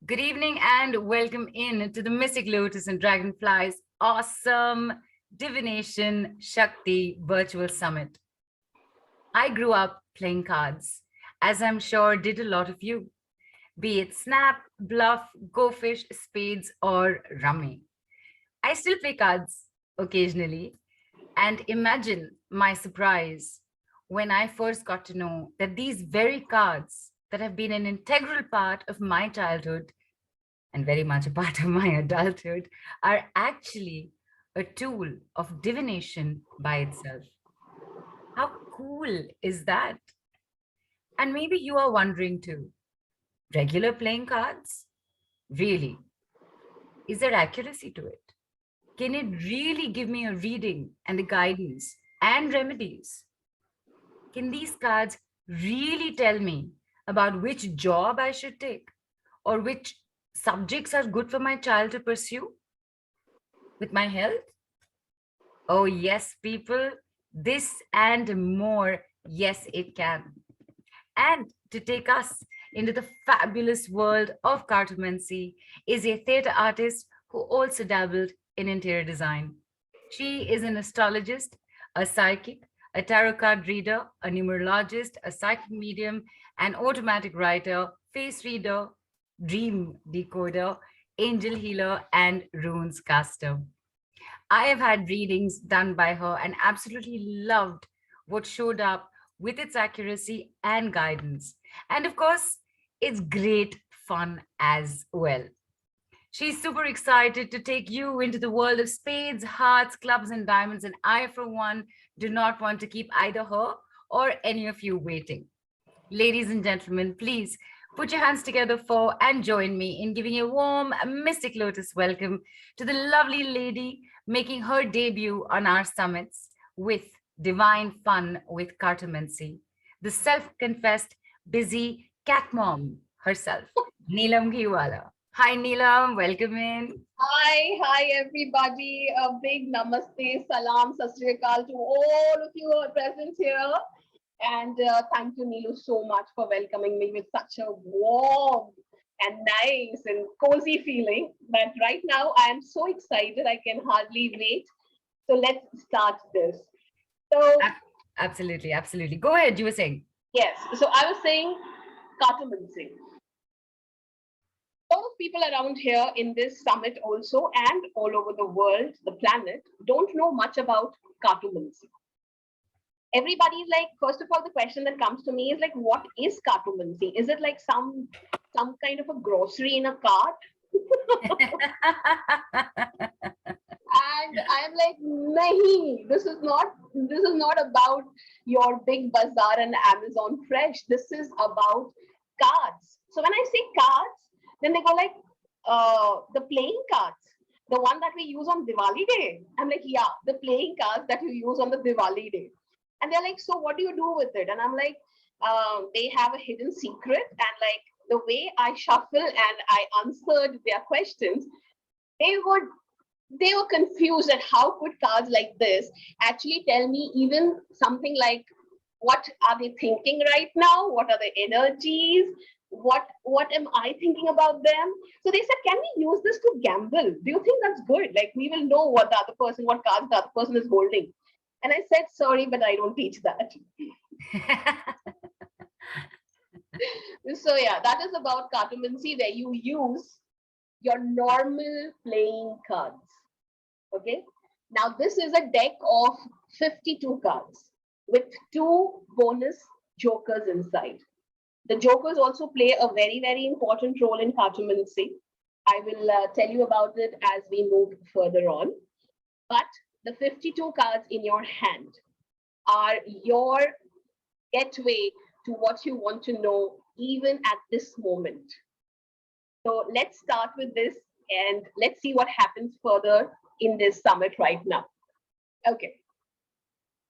Good evening and welcome in to the Mystic Lotus and Dragonflies awesome Divination Shakti virtual summit. I grew up playing cards, as I'm sure did a lot of you, be it Snap, Bluff, Go Fish, Spades, or Rummy. I still play cards occasionally, and imagine my surprise when I first got to know that these very cards that have been an integral part of my childhood and very much a part of my adulthood are actually a tool of divination by itself. How cool is that? And maybe you are wondering too, regular playing cards? Really? Is there accuracy to it? Can it really give me a reading and the guidance and remedies? Can these cards really tell me about which job I should take or which subjects are good for my child to pursue with my health? Oh, yes, people, this and more. Yes, it can. And to take us into the fabulous world of cartomancy is a theater artist who also dabbled in interior design. She is an astrologist, a psychic, a tarot card reader, a numerologist, a psychic medium, an automatic writer, face reader, dream decoder, angel healer, and runes caster. I have had readings done by her and absolutely loved what showed up with its accuracy and guidance. And of course, it's great fun as well. She's super excited to take you into the world of spades, hearts, clubs, and diamonds. And I, for one, do not want to keep either her or any of you waiting. Ladies and gentlemen, please put your hands together for and join me in giving a warm Mystic Lotus welcome to the lovely lady making her debut on our summits with divine fun with Cartomancy, the self-confessed busy cat mom herself, Neelam Gheewala. Hi Neelam, welcome in. Hi, everybody. A big namaste, salam, sat sri akal to all of you who are present here. And thank you, Neelu, so much for welcoming me with such a warm and nice and cozy feeling. But right now, I am so excited, I can hardly wait. So let's start this. So, Absolutely, absolutely. Go ahead, you were saying. yes, so I was saying cartomancy. A lot of people around here in this summit also and all over the world, the planet, don't know much about cartomancy. Everybody's like, first of all, the question that comes to me is like, what is cartomancy? Is it like some kind of a grocery in a cart? And I'm like, nahi, this is not about your big bazaar and Amazon Fresh. This is about cards. So when I say cards, then they go like, the playing cards, the one that we use on Diwali day. I'm like, yeah, the playing cards that you use on the Diwali day. And they're like, so what do you do with it? And I'm like, they have a hidden secret. And like the way I shuffle and I answered their questions, they were confused at how could cards like this actually tell me even something like what are they thinking right now? What are the energies? What am I thinking about them? So they said, can we use this to gamble? Do you think that's good? Like we will know what cards the other person is holding. And I said, sorry, but I don't teach that. So yeah, that is about cartomancy where you use your normal playing cards. Okay. Now this is a deck of 52 cards with 2 bonus jokers inside. The jokers also play a very, very important role in cartomancy. I will tell you about it as we move further on. But the 52 cards in your hand are your gateway to what you want to know even at this moment. So let's start with this and let's see what happens further in this summit right now. Okay.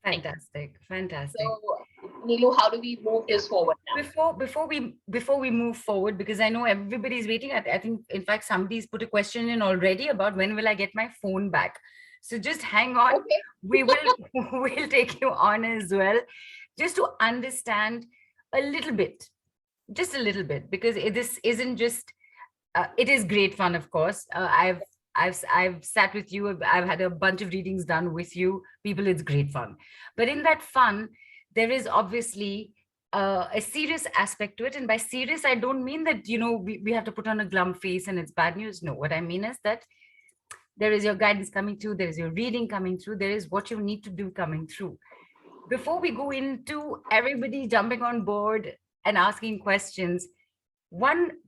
Fantastic. So, Neelu, how do we move this forward now? Before we move forward, because I know everybody's waiting. I think, in fact, somebody's put a question in already about when will I get my phone back. So just hang on. Okay. We'll take you on as well, just to understand a little bit, just a little bit, because this isn't just It is great fun, of course. I've sat with you. I've had a bunch of readings done with you. People, it's great fun. But in that fun, there is obviously a serious aspect to it. And by serious, I don't mean that, we have to put on a glum face and it's bad news. No, what I mean is that there is your guidance coming through, there is your reading coming through, there is what you need to do coming through. Before we go into everybody jumping on board and asking questions,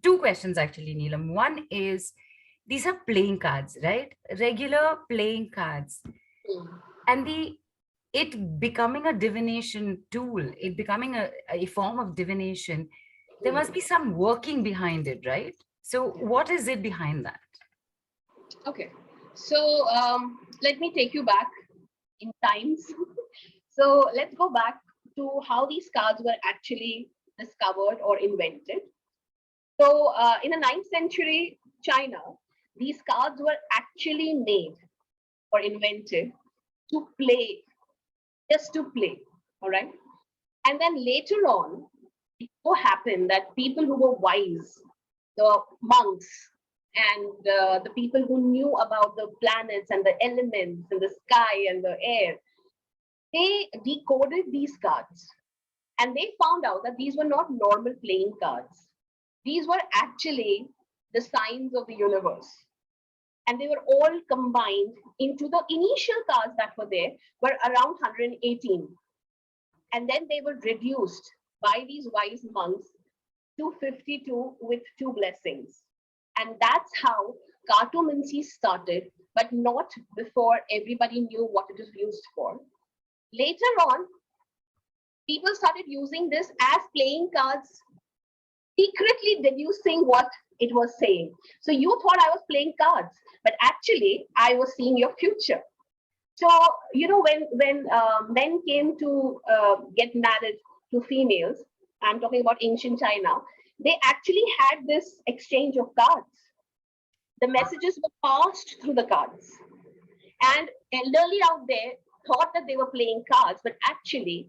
two questions actually, Neelam. One is, these are playing cards, right? Regular playing cards. And it becoming a divination tool, it becoming a form of divination, there must be some working behind it, right? So what is it behind that? Okay, so let me take you back in times. So let's go back to how these cards were actually discovered or invented. So in the 9th century China, these cards were actually made or invented to play, just to play, all right? And then later on, it so happened that people who were wise, the monks, and the people who knew about the planets and the elements and the sky and the air, they decoded these cards and they found out that these were not normal playing cards. These were actually the signs of the universe. And they were all combined into the initial cards that were there, were around 118. And then they were reduced by these wise monks to 52 with 2 blessings. And that's how cartomancy started, but not before everybody knew what it is used for. Later on, people started using this as playing cards, secretly deducing what it was saying. So you thought I was playing cards, but actually I was seeing your future. So, when men came to get married to females, I'm talking about ancient China, they actually had this exchange of cards. The messages were passed through the cards. And elderly out there thought that they were playing cards, but actually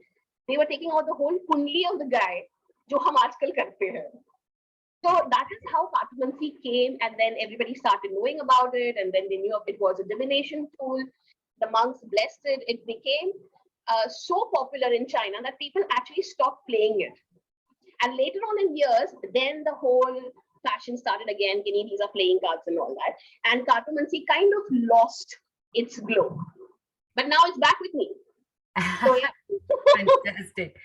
they were taking out the whole kundli of the guy, jo hum aajkal karte hain. So that is how cartomancy came, and then everybody started knowing about it, and then they knew it was a divination tool. The monks blessed it. It became so popular in China that people actually stopped playing it. And later on in years, then the whole fashion started again. These are playing cards and all that. And cartomancy kind of lost its glow. But now it's back with me. So yeah. Fantastic.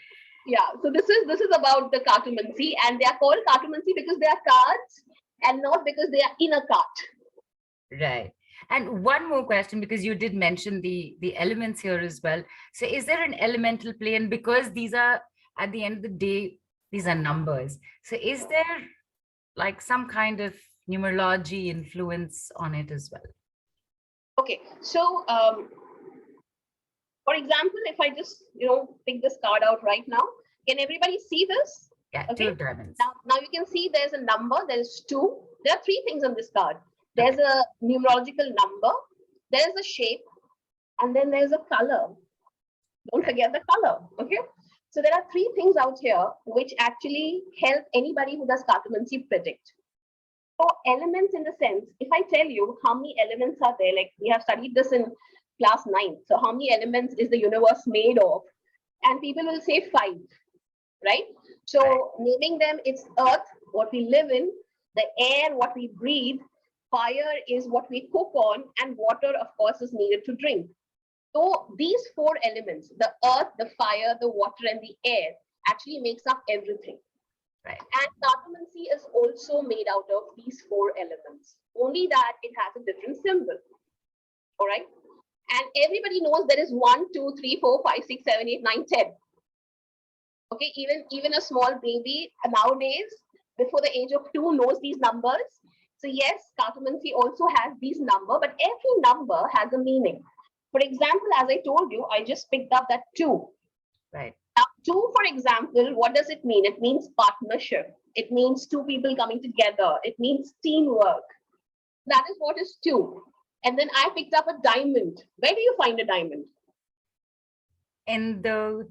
Yeah, so this is about the cartomancy, and they are called cartomancy because they are cards and not because they are in a cart. Right. And one more question, because you did mention the elements here as well. So is there an elemental play? And because these are, at the end of the day, these are numbers. So is there like some kind of numerology influence on it as well? Okay, so for example, if I just pick this card out right now, can everybody see this? Yeah, okay. 2 of diamonds. Now you can see there's a number, there's 2. There are 3 things on this card. There's a numerological number, there's a shape, and then there's a color. Don't forget the color, okay? So there are 3 things out here which actually help anybody who does cartomancy predict. So elements, in the sense, if I tell you how many elements are there, like we have studied this in class 9. So how many elements is the universe made of? And people will say 5, right? So naming them, it's earth, what we live in, the air, what we breathe, fire is what we cook on, and water, of course, is needed to drink. So these 4 elements, the earth, the fire, the water, and the air, actually makes up everything. Right. And cartomancy is also made out of these 4 elements, only that it has a different symbol. All right. And everybody knows there is 1, 2, 3, 4, 5, 6, 7, 8, 9, 10. Okay, even a small baby nowadays, before the age of 2, knows these numbers. So yes, cartomancy also has these numbers, but every number has a meaning. For example, as I told you, I just picked up that 2. Right. Now, 2, for example, what does it mean? It means partnership. It means 2 people coming together. It means teamwork. That is what is 2. And then I picked up a diamond. Where do you find a diamond? In the,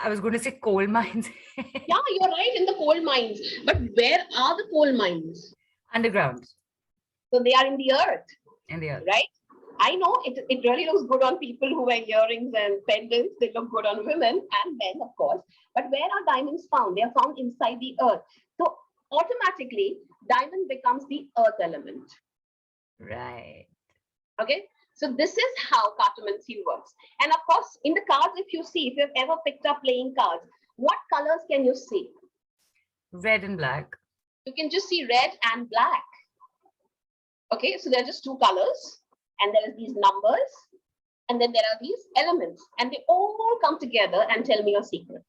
I was going to say coal mines. Yeah, you're right, in the coal mines. But where are the coal mines? Underground. So they are in the earth, In the earth. right? I know it really looks good on people who wear earrings and pendants. They look good on women and men, of course. But where are diamonds found? They are found inside the earth. So automatically, diamond becomes the earth element. Right. Okay. So this is how cartomancy works. And of course, in the cards, if you've ever picked up playing cards, what colors can you see? Red and black. You can just see red and black. Okay, so there are just two colors, and there are these numbers, and then there are these elements, and they all come together and tell me your secret.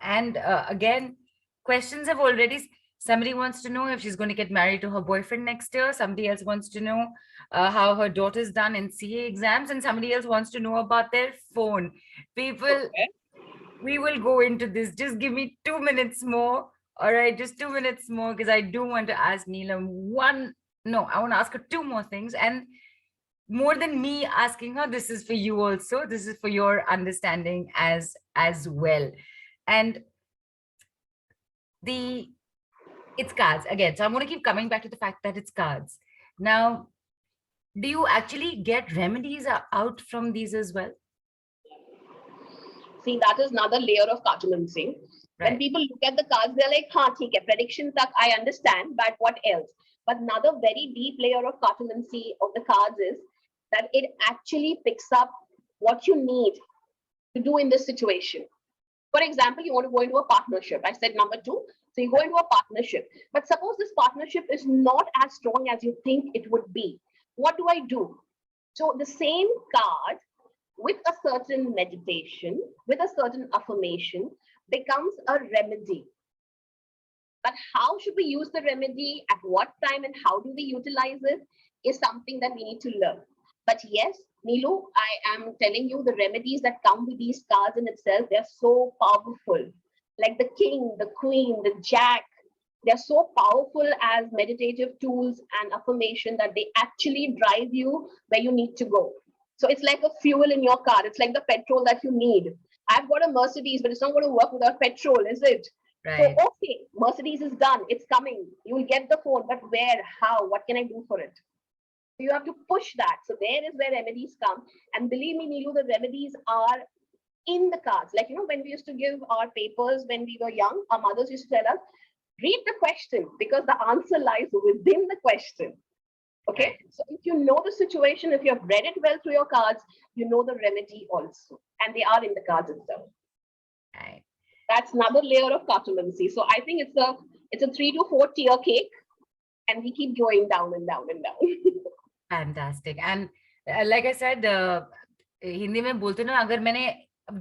And again, questions have already, somebody wants to know if she's going to get married to her boyfriend next year. Somebody else wants to know how her daughter's done in CA exams, and somebody else wants to know about their phone. People, Okay. we will go into this. Just give me 2 minutes more. All right, just 2 minutes more, because I do want to ask Neelam I want to ask her two more things. And more than me asking her, this is for you also. This is for your understanding as well. And it's cards again. So I'm going to keep coming back to the fact that it's cards. Now, do you actually get remedies out from these as well? See, that is another layer of cartomancy. When people look at the cards, they're like, "Ha, theek hai, prediction tak I understand, but what else?" But another very deep layer of cartomancy of the cards is that it actually picks up what you need to do in this situation. For example, you want to go into a partnership. I said number two. So you go into a partnership. But suppose this partnership is not as strong as you think it would be. What do I do? So the same card with a certain meditation, with a certain affirmation, becomes a remedy. But how should we use the remedy, at what time, and how do we utilize it is something that we need to learn. But yes, Neelu, I am telling you, the remedies that come with these cards in itself, they're so powerful. Like the king, the queen, the jack, they're so powerful as meditative tools and affirmation that they actually drive you where you need to go. So it's like a fuel in your car. It's like the petrol that you need. I've got a Mercedes, but it's not going to work without petrol, is it? Right. So, okay, Mercedes is done. It's coming. You will get the phone, but where, how, what can I do for it? You have to push that. So there is where remedies come. And believe me, Neelu, the remedies are in the cards. Like, when we used to give our papers when we were young, our mothers used to tell us, read the question because the answer lies within the question. Okay, so if you know the situation, if you have read it well through your cards, you know the remedy also, and they are in the cards itself. Right. That's another layer of cartomancy. So I think it's a 3 to 4 tier cake, and we keep going down and down and down. Fantastic. And like I said, Hindi में बोलते ना, अगर मैंने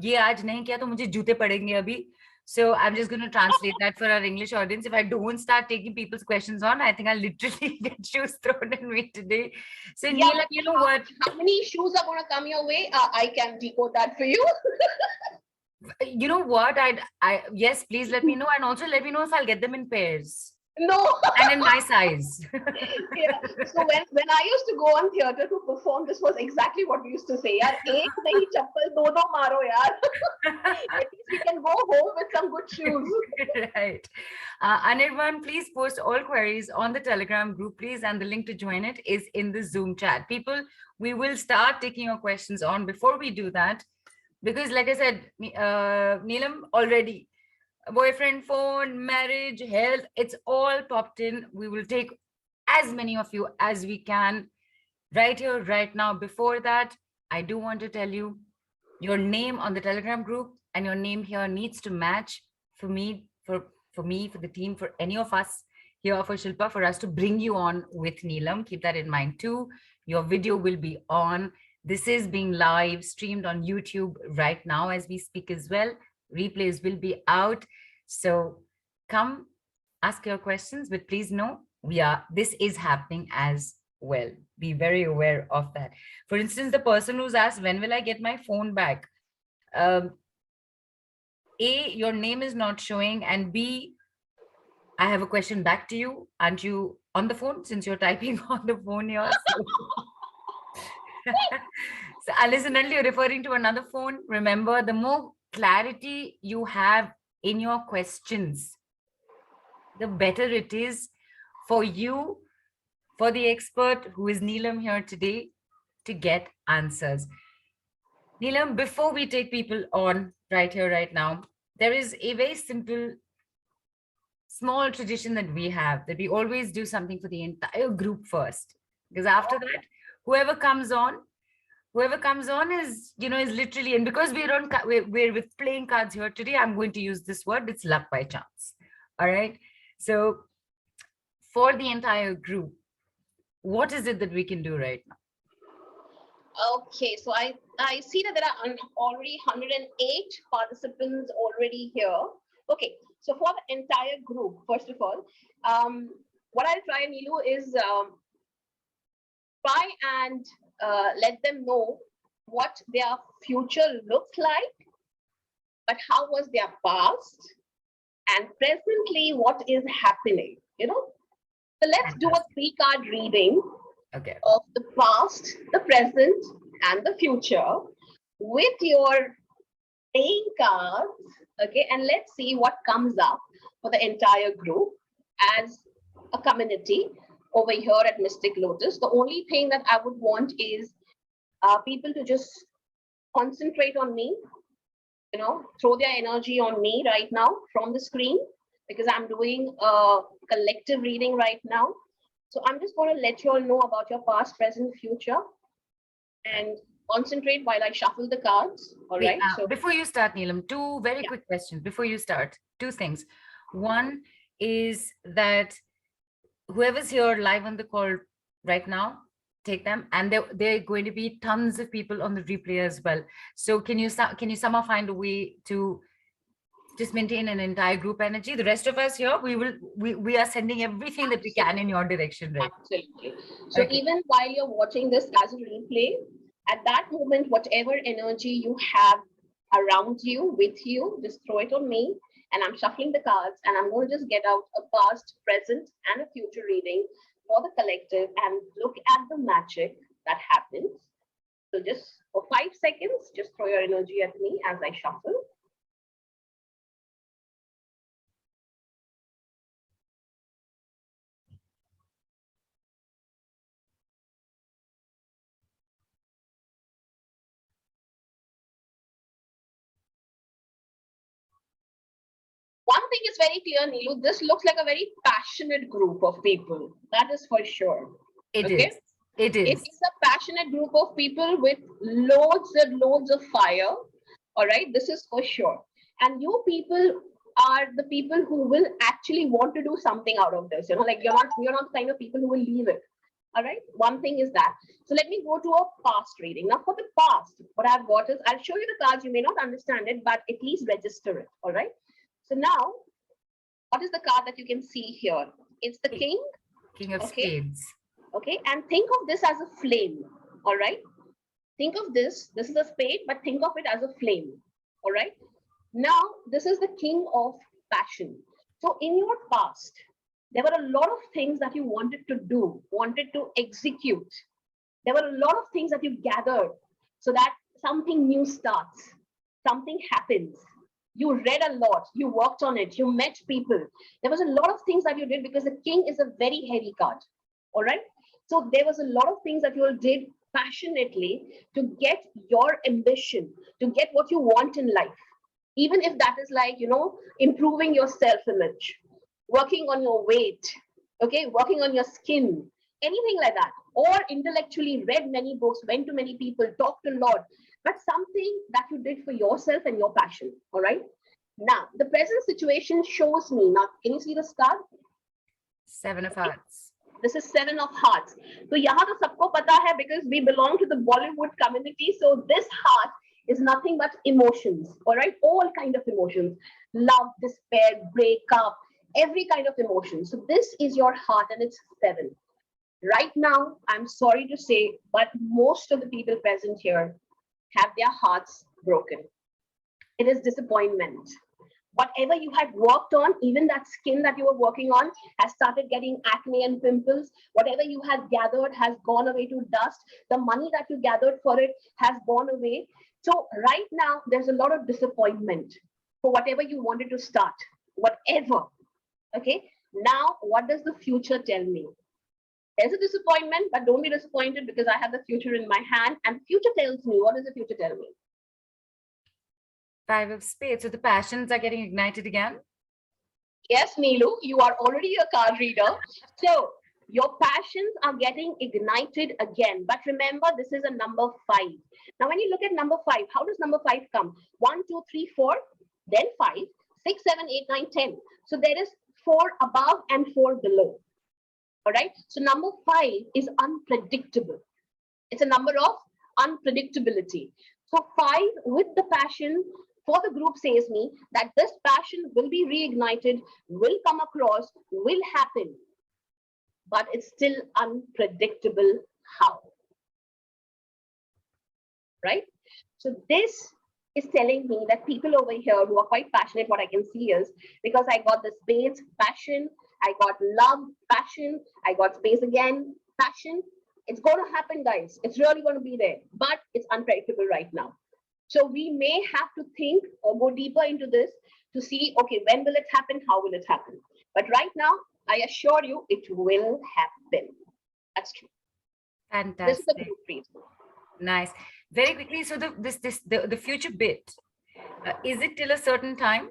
ये आज नहीं किया तो मुझे जूते पड़ेंगे अभी. So I'm just going to translate that for our English audience. If I don't start taking people's questions on, I think I'll literally get shoes thrown at me today. So yeah, Neelam, you know what? How many shoes are going to come your way? I can decode that for you. You know what? Yes, please let me know. And also let me know if I'll get them in pairs. No. And in my size. Yeah. So when I used to go on theater to perform, this was exactly what we used to say. Yaar, ek nahi chappal, do maro yaar. At least we can go home with some good shoes. Right. Anirban, please post all queries on the Telegram group, please. And the link to join it is in the Zoom chat. People, we will start taking your questions on. Before we do that, because like I said, Neelam, already boyfriend, phone, marriage, health, it's all popped in. We will take as many of you as we can right here, right now. Before that, I do want to tell you your name on the Telegram group and your name here needs to match for me, for the team, for any of us here, for Shilpa, for us to bring you on with Neelam. Keep that in mind too. Your video will be on. This is being live streamed on YouTube right now as we speak as well. Replays will be out. So come ask your questions, but please know this is happening as well. Be very aware of that. For instance, the person who's asked, when will I get my phone back? A, your name is not showing, and B, I have a question back to you. Aren't you on the phone, since you're typing on the phone here? So unless and until you're referring to another phone, remember, the more clarity you have in your questions, the better it is for you, for the expert who is Neelam here today, to get answers. Neelam, before we take people on right here, right now, there is a very simple, small tradition that we have, that we always do something for the entire group first. Because after that, whoever comes on, is, is literally, and because we're with playing cards here today, I'm going to use this word, it's luck by chance. All right. So for the entire group, what is it that we can do right now? Okay, so I see that there are already 108 participants already here. Okay, so for the entire group, first of all, what I'll try, Neelu, is try and let them know what their future looks like, but how was their past, and presently what is happening, So let's do a 3-card reading of the past, the present, and the future with your playing cards. Okay, and let's see what comes up for the entire group as a community over here at Mystic Lotus. The only thing that I would want is people to just concentrate on me, throw their energy on me right now from the screen, because I'm doing a collective reading right now. So I'm just going to let you all know about your past, present, future, and concentrate while I shuffle the cards. All right. So before you start, Neelam, two very quick questions before you start. Two things. One is that whoever's here live on the call right now, take them, and there are going to be tons of people on the replay as well. So can you somehow find a way to just maintain an entire group energy? The rest of us here, we are sending everything that we can in your direction, right? Absolutely. So even while you're watching this as a replay, at that moment, whatever energy you have around you, with you, just throw it on me, and I'm shuffling the cards, and I'm going to just get out a past, present, and a future reading for the collective, and look at the magic that happens. So just for 5 seconds, just throw your energy at me as I shuffle. One thing is very clear, Neelu, this looks like a very passionate group of people. That is for sure. It is. It is. It's a passionate group of people with loads and loads of fire. All right, this is for sure. And you people are the people who will actually want to do something out of this. Like you're not the kind of people who will leave it. All right, one thing is that. So let me go to a past reading. Now for the past, what I've got is, I'll show you the cards. You may not understand it, but at least register it. All right. So now, what is the card that you can see here? It's the King. King of Spades. Okay, and think of this as a flame. All right. Think of this. This is a spade, but think of it as a flame. All right. Now, this is the King of Passion. So in your past, there were a lot of things that you wanted to do, wanted to execute. There were a lot of things that you gathered so that something new starts, something happens. You read a lot, you worked on it, you met people. There was a lot of things that you did, because the King is a very heavy card. All right. So there was a lot of things that you all did passionately to get your ambition, to get what you want in life. Even if that is like, improving your self-image, working on your weight, okay, working on your skin, anything like that. Or intellectually read many books, went to many people, talked a lot, but something that you did for yourself and your passion. All right. Now, the present situation shows me. Now, can you see the card? 7 of Hearts. This is 7 of Hearts. So, yahan to sabko pata hai, because we belong to the Bollywood community. So, this heart is nothing but emotions. All right. All kind of emotions. Love, despair, breakup, every kind of emotion. So, this is your heart, and it's 7. Right now, I'm sorry to say, but most of the people present here have their hearts broken. It is disappointment. Whatever you had worked on, even that skin that you were working on has started getting acne and pimples. Whatever you had gathered has gone away to dust. The money that you gathered for it has gone away. So right now, there's a lot of disappointment for whatever you wanted to start, whatever. Okay. Now, what does the future tell me? There's a disappointment, but don't be disappointed because I have the future in my hand. And future tells me, what does the future tell me? 5 of spades. So the passions are getting ignited again. Yes, Neelu, you are already a card reader. So your passions are getting ignited again. But remember, this is a number 5. Now, when you look at number 5, how does number 5 come? 1, 2, 3, 4, then 5, 6, 7, 8, 9, 10. So there is 4 above and 4 below. All right. So number 5 is unpredictable. It's a number of unpredictability. So 5 with the passion for the group says me that this passion will be reignited, will come across, will happen, but it's still unpredictable how. Right? So this is telling me that people over here who are quite passionate, what I can see is because I got the spades, passion, I got love, passion, I got space again, passion. It's going to happen, guys. It's really going to be there, but it's unpredictable right now. So we may have to think or go deeper into this to see, okay, when will it happen? How will it happen? But right now, I assure you, it will happen. That's true. Fantastic. This is the group read. Nice. Very quickly. So the future bit, is it till a certain time?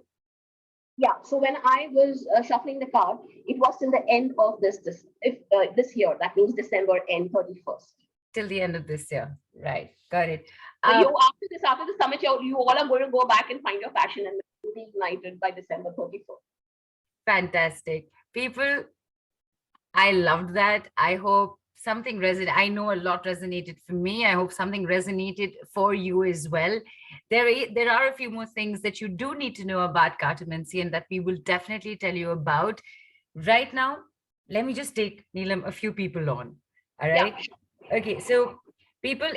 Yeah. So when I was shuffling the card, it was till the end of this year. That means December end 31st. Till the end of this year. Right. Got it. So after the summit, you all are going to go back and find your passion and be ignited by December 31st. Fantastic. People, I loved that. I hope something resonated. I know a lot resonated for me. I hope something resonated for you as well. There are a few more things that you do need to know about Cartomancy and that we will definitely tell you about. Right now, let me just take, Neelam, a few people on. All right. Yeah. Okay. So people,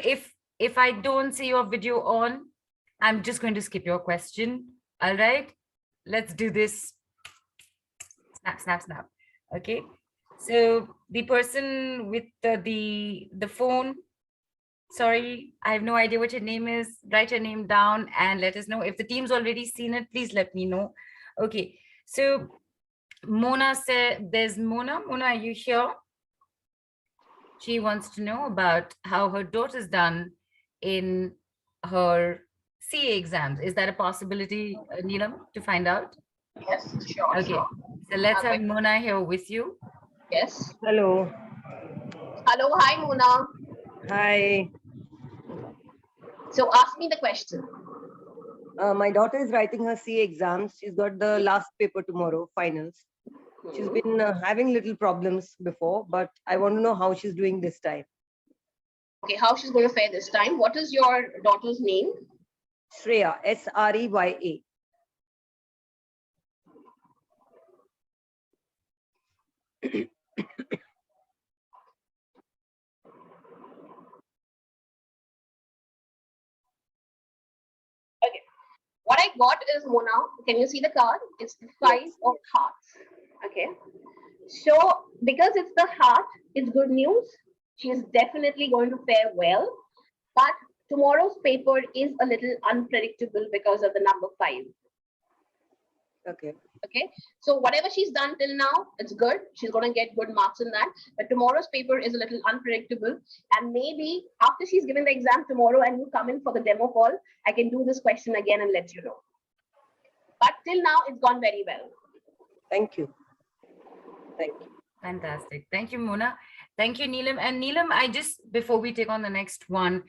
if I don't see your video on, I'm just going to skip your question. All right. Let's do this. Snap, snap, snap. Okay. So the person with the phone, sorry, I have no idea what your name is. Write your name down and let us know. If the team's already seen it, please let me know. Okay. So Mona said, there's Mona. Mona, are you here? She wants to know about how her daughter's done in her CA exams. Is that a possibility, Neelam, to find out? Yes, sure. Okay. Sure. So let's have Mona here with you. Yes. Hello. Hello. Hi, Mona. Hi. So ask me the question. My daughter is writing her CA exams. She's got the last paper tomorrow, finals. She's been having little problems before, but I want to know how she's doing this time. Okay, how she's going to fare this time. What is your daughter's name? Shreya, S-R-E-Y-A. Okay. What I got is, Mona, can you see the card? It's the 5 of hearts. Okay. So because it's the heart, it's good news. She is definitely going to fare well. But tomorrow's paper is a little unpredictable because of the number 5. Okay. Okay. So whatever she's done till now, it's good. She's going to get good marks in that. But tomorrow's paper is a little unpredictable. And maybe after she's given the exam tomorrow and you come in for the demo call, I can do this question again and let you know. But till now, it's gone very well. Thank you. Thank you. Fantastic. Thank you, Mona. Thank you, Neelam. And Neelam, before we take on the next one,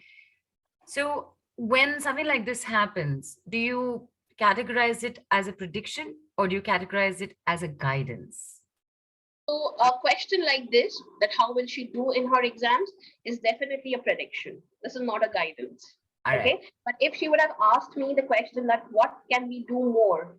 so when something like this happens, do you categorize it as a prediction or do you categorize it as a guidance? So a question like this, that how will she do in her exams, is definitely a prediction. This is not a guidance. All okay. Right. But if she would have asked me the question that what can we do more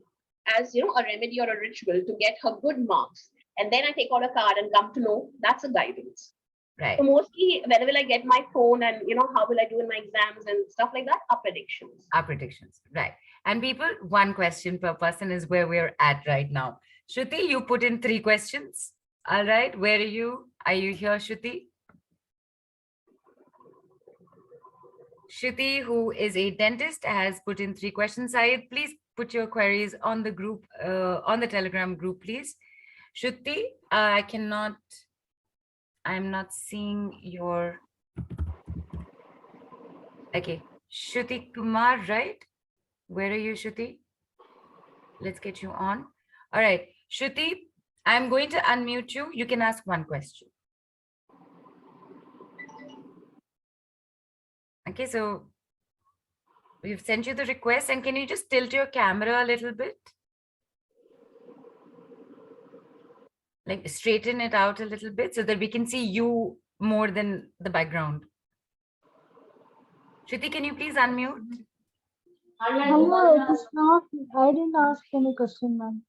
as a remedy or a ritual to get her good marks, and then I take out a card and come to know, that's a guidance. Right. So mostly, when will I get my phone and how will I do in my exams and stuff like that are predictions. Are predictions, right? And people, one question per person is where we're at right now. Shruti, you put in 3 questions. All right, where are you? Are you here, Shruti? Shruti, who is a dentist, has put in 3 questions. Syed, please put your queries on the group, on the Telegram group, please. Shruti, I'm not seeing your, okay. Shruti Kumar, right? Where are you, Shruti? Let's get you on. All right, Shruti, I'm going to unmute you. You can ask one question. Okay, so we've sent you the request, and can you just tilt your camera a little bit? Like straighten it out a little bit so that we can see you more than the background. Shruti, can you please unmute? Hello, it is not. I didn't ask any question, ma'am.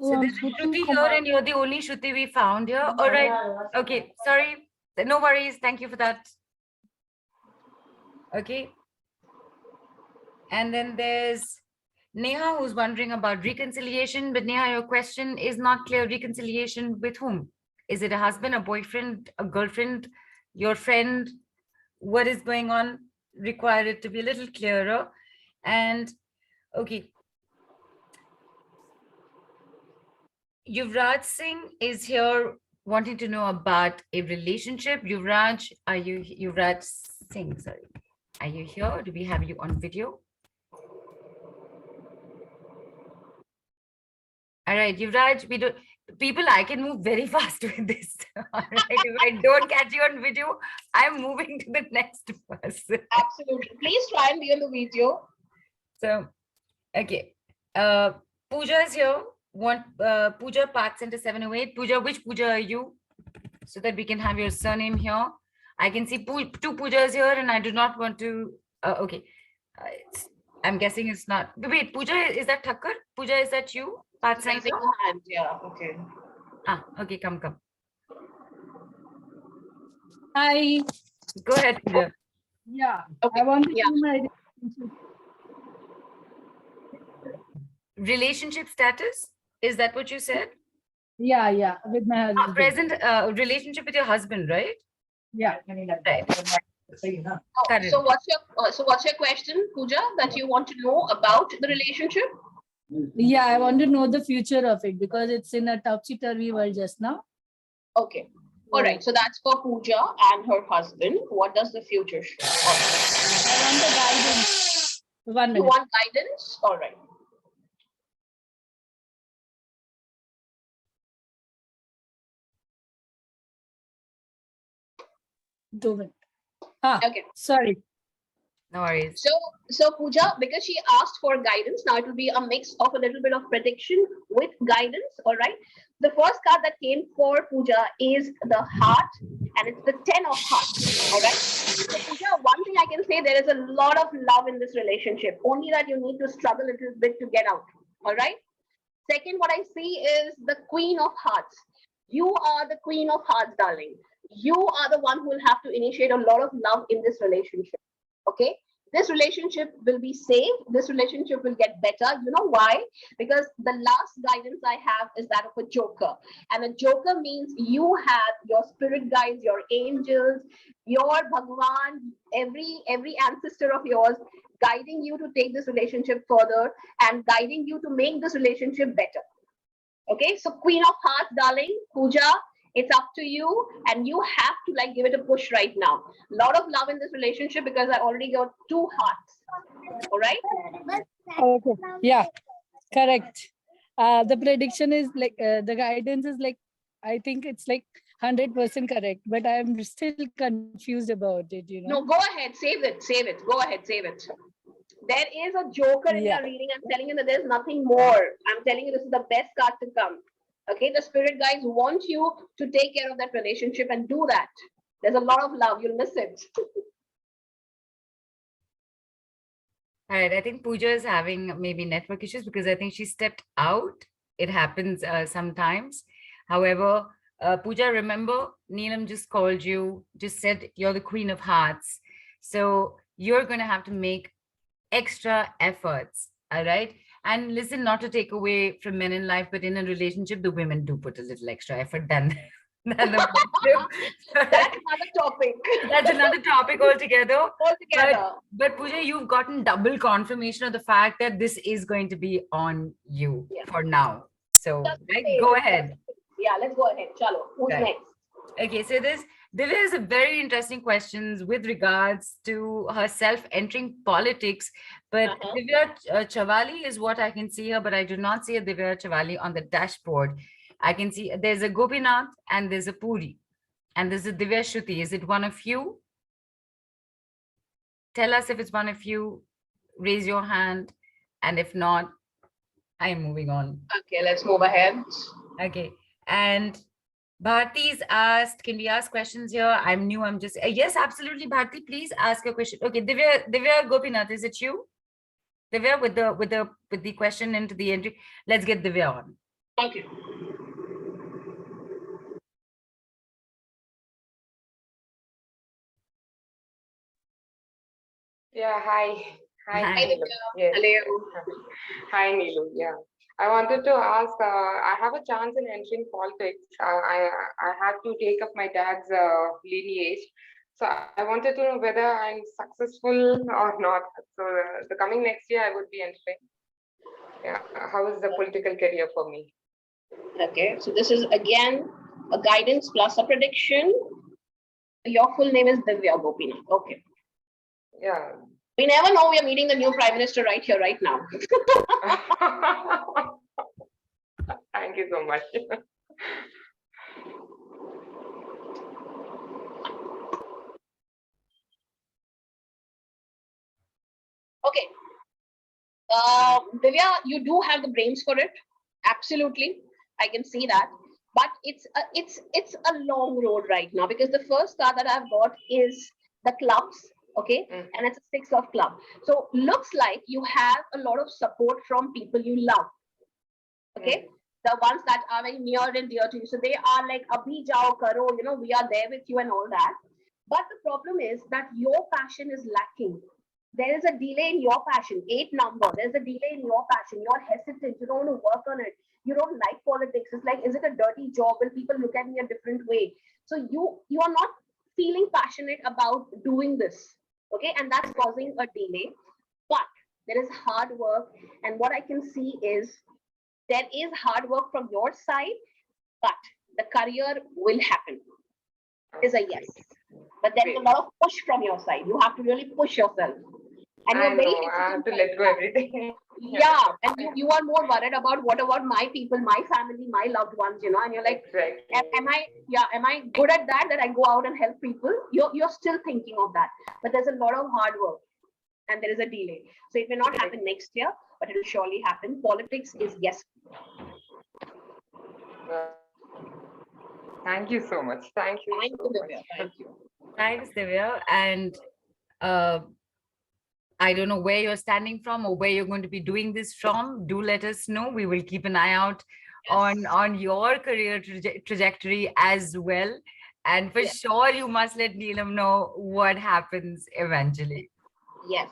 So Yeah, there's a Shruti Shruti here, Kumar. and you're the only Shruti we found here. All right. Okay. Sorry. No worries. Thank you for that. Okay. And then there's Neha, who's wondering about reconciliation. But Neha, your question is not clear. Reconciliation with whom? Is it a husband, a boyfriend, a girlfriend, your friend? What is going on? Require it to be a little clearer. And okay. Yuvraj Singh is here wanting to know about a relationship. Yuvraj, are you Yuvraj Singh? Sorry, are you here? Do we have you on video? All right, Yuvraj, we don't. People, I can move very fast with this. All right, if I don't catch you on video, I'm moving to the next person. Absolutely. Please try and be on the video. So, okay. Pooja is here. Pooja, Park Center 708. Pooja, which Pooja are you? So that we can have your surname here. I can see two Poojas here, and I do not want to. Okay. I'm guessing it's not. Wait, Pooja, is that Thakkar? Pooja, is that you? Park Center? Raising your hand. Yeah. Okay. Ah, okay, come. Hi. Go ahead, Pooja. Yeah. Okay. I want to Yeah. do my Relationship status? Is that what you said? yeah, with my husband. Present relationship with your husband, right? Yeah. Right. Correct. So what's your question, Pooja, that you want to know about the relationship? Yeah, I want to know the future of it because it's in a topsy-turvy world just now. Okay. All right. So that's for Pooja and her husband. What does the future show? I want the guidance. 1 You minute. want guidance? All right. Do it. Ah, Okay. sorry. No worries. So Pooja, because she asked for guidance, now it will be a mix of a little bit of prediction with guidance. All right. The first card that came for Pooja is the heart, and it's the 10 of hearts. All right. So Pooja, one thing I can say, there is a lot of love in this relationship. Only that you need to struggle a little bit to get out. All right. Second, what I see is the Queen of Hearts. You are the Queen of Hearts, darling. You are the one who will have to initiate a lot of love in this relationship. Okay, this relationship will be saved. This relationship will get better. You know why? Because the last guidance I have is that of a joker, and a joker means you have your spirit guides, your angels, your Bhagwan, every ancestor of yours guiding you to take this relationship further and guiding you to make this relationship better. Okay, so Queen of Hearts, darling, Pooja, it's up to you, and you have to like give it a push right now. A lot of love in this relationship because I already got 2 hearts. All right. Okay. Yeah, correct. The prediction is like the guidance is like I think it's like 100% correct, but I'm still confused about it. You know. No, go ahead, save it, save it. Go ahead, save it. There is a joker in your reading. I'm telling you that there's nothing more. I'm telling you this is the best card to come. Okay, the spirit guides want you to take care of that relationship and do that. There's a lot of love. You'll miss it. All right, I think Pooja is having maybe network issues because I think she stepped out. It happens sometimes. However, Pooja, remember, Neelam just called you, just said you're the Queen of Hearts. So you're going to have to make extra efforts. All right. And listen, not to take away from men in life, but in a relationship, the women do put a little extra effort than the men do. That's another topic. That's another topic altogether. Altogether. But Pooja, you've gotten double confirmation of the fact that this is going to be on you for now. So go ahead. Yeah, let's go ahead. Chalo. Who's Right. next? Okay, so there is a very interesting questions with regards to herself entering politics, but Divya Chavali is what I can see her, but I do not see a Divya Chavali on the dashboard. I can see there's a Gopinath and there's a Puri and there's a Divya Shruti. Is it one of you? Tell us if it's one of you. Raise your hand, and if not, I am moving on. Okay, let's move ahead. Okay, and Bharti's asked, can we ask questions here? I'm new. I'm just yes, absolutely, Bharti. Please ask a question. Okay, Divya Gopinath, is it you? Divya with the question into the entry. Let's get Divya on. Okay. Yeah, hi. Hi, Hi. Neelu. Yes. Hello. Hi, Neelu. Yeah. I wanted to ask, I have a chance in entering politics. I have to take up my dad's lineage. So I wanted to know whether I'm successful or not. So the coming next year, I would be entering. Yeah. How is the political career for me? Okay, so this is again a guidance plus a prediction. Your full name is Divya Gopinath. Okay. Yeah. We never know, we are meeting the new prime minister right here, right now. Thank you so much. Okay. Divya, you do have the brains for it. Absolutely. I can see that. But it's a long road right now, because the first card that I've got is the clubs. Okay. And it's a 6 of club. So looks like you have a lot of support from people you love. Okay. The ones that are very near and dear to you. So they are like, Abhi jao karo, you know, we are there with you and all that. But the problem is that your passion is lacking. There is a delay in your passion. 8 number. There's a delay in your passion. You're hesitant. You don't want to work on it. You don't like politics. It's like, is it a dirty job? Will people look at me a different way? So you are not feeling passionate about doing this. Okay. And that's causing a delay. But there is hard work. And what I can see is there is hard work from your side, but the career will happen. Is a yes. But there is a lot of push from your side. You have to really push yourself. And I you're very know, I have to let go everything. yeah, and you are more worried about what about my people, my family, my loved ones, you know, and you're like, Exactly. am I good at that I go out and help people? You're still thinking of that. But there's a lot of hard work and there is a delay. So it may not happen next year, but it will surely happen. Politics is yes. Thank you so much. Thank you. Thank so you, much. Divya. Thank you. Thanks, Divya. And I don't know where you're standing from or where you're going to be doing this from. Do let us know. We will keep an eye out on your career trajectory as well. And for sure, you must let Neelam know what happens eventually. Yes,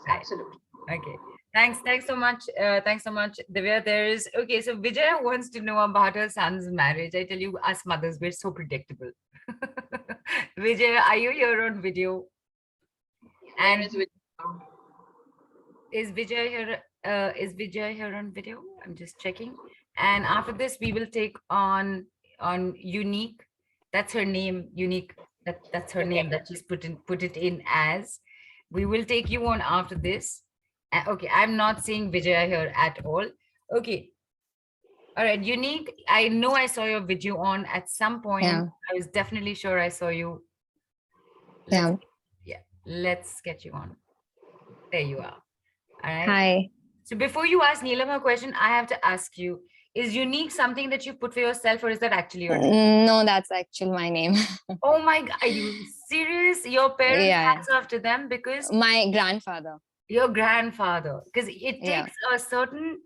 absolutely. Okay. Thanks so much. Thanks so much, Divya. There is okay. So Vijay wants to know about her son's marriage. I tell you, us mothers, we're so predictable. Vijay, are you here on video? And is Vijay here? Is Vijay here on video? I'm just checking. And after this, we will take on Unique. That's her name, Unique. That's her name that she's put it in as. We will take you on after this. Okay, I'm not seeing Vijay here at all. Okay. All right, Unique. I know I saw your video on at some point. Yeah. I was definitely sure I saw you. Yeah. Let's get you on. There you are. All right. Hi. So before you ask Neelam her question, I have to ask you, is Unique something that you put for yourself or is that actually your name? No, that's actually my name. Oh my God, are you serious? Your parents Yeah. hats off to them because My grandfather. your grandfather, because it takes a certain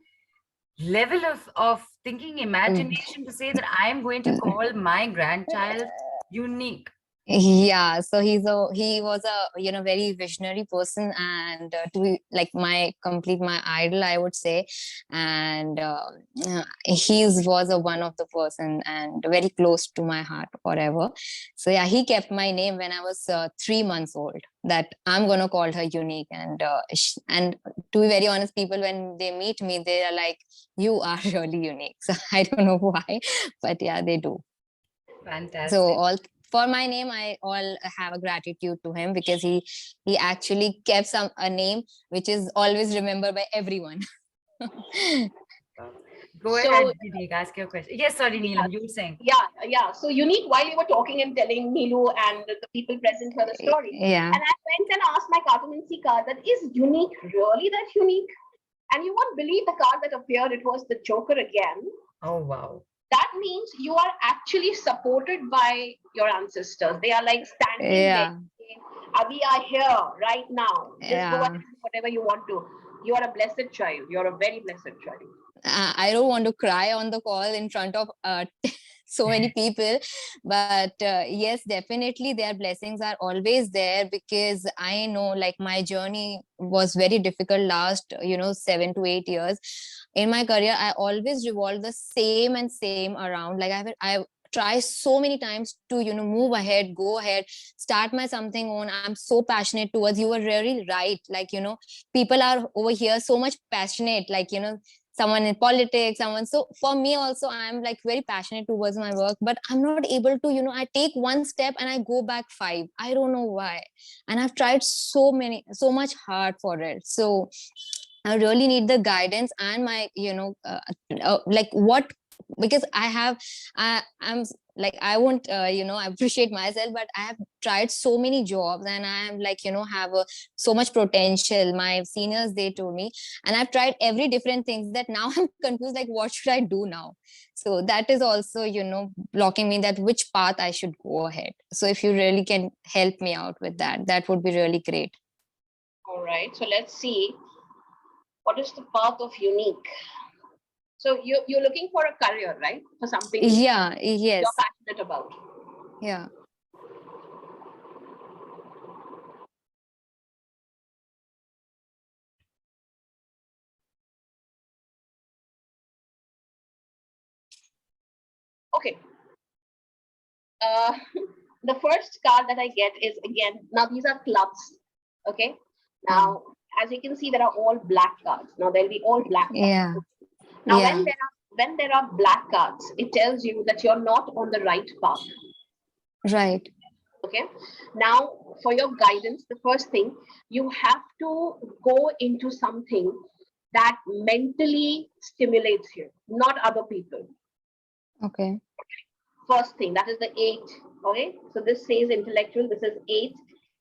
level of thinking imagination to say that I'm going to call my grandchild Unique. Yeah, so he was a very visionary person, and to be like my idol, I would say. And he was a one of the person and very close to my heart forever. So yeah, he kept my name when I was 3 months old, that I'm gonna call her Unique. And and to be very honest, people when they meet me, they are like, you are really unique. So I don't know why, but yeah, they do. So Fantastic. all for my name, I all have a gratitude to him, because he actually kept a name which is always remembered by everyone. Go ahead, So Unique, ask your question. Yes, sorry, yeah, Neelam, you were saying. yeah. So Unique, while you were talking and telling Nilu and the people present here the story, Yeah. and I went and asked my Cartomancy card that is Unique really that unique? And you won't believe the card that appeared. It was the Joker again. Oh, wow. That means you are actually supported by your ancestors. They are like standing there. Yeah. Saying, we are here right now. Just go ahead Yeah. and do whatever you want to. You are a blessed child. You're a very blessed child. I don't want to cry on the call in front of so many people, but yes, definitely their blessings are always there, because I know like my journey was very difficult last 7 to 8 years in my career. I always revolve the same and same around, like I've tried so many times to move ahead, go ahead, start my something on. I'm so passionate towards, you were really right, like people are over here so much passionate, like someone in politics, someone. So for me also, I'm like very passionate towards my work, but I'm not able to, I take one step and I go back five. I don't know why. And I've tried so much hard for it. So I really need the guidance and my, like what, because I'm like, I won't, appreciate myself, but I have tried so many jobs, and I am like, have so much potential. My seniors, they told me, and I've tried every different things, that now I'm confused, like, what should I do now? So that is also, blocking me, that which path I should go ahead. So if you really can help me out with that, that would be really great. All right. So let's see. What is the path of Unique? So you're looking for a career, right? For something Yeah, you're yes. passionate about. Yeah. Okay. Uh, the first card that I get is again, now these are clubs. Okay. Now, as you can see, there are all black cards. Now there'll be all black cards. Yeah. Now, Yeah. when there are black cards, it tells you that you're not on the right path. Right. Okay. Now, for your guidance, the first thing, you have to go into something that mentally stimulates you, not other people. Okay. First thing, that is the 8. Okay. So this says intellectual, this is 8.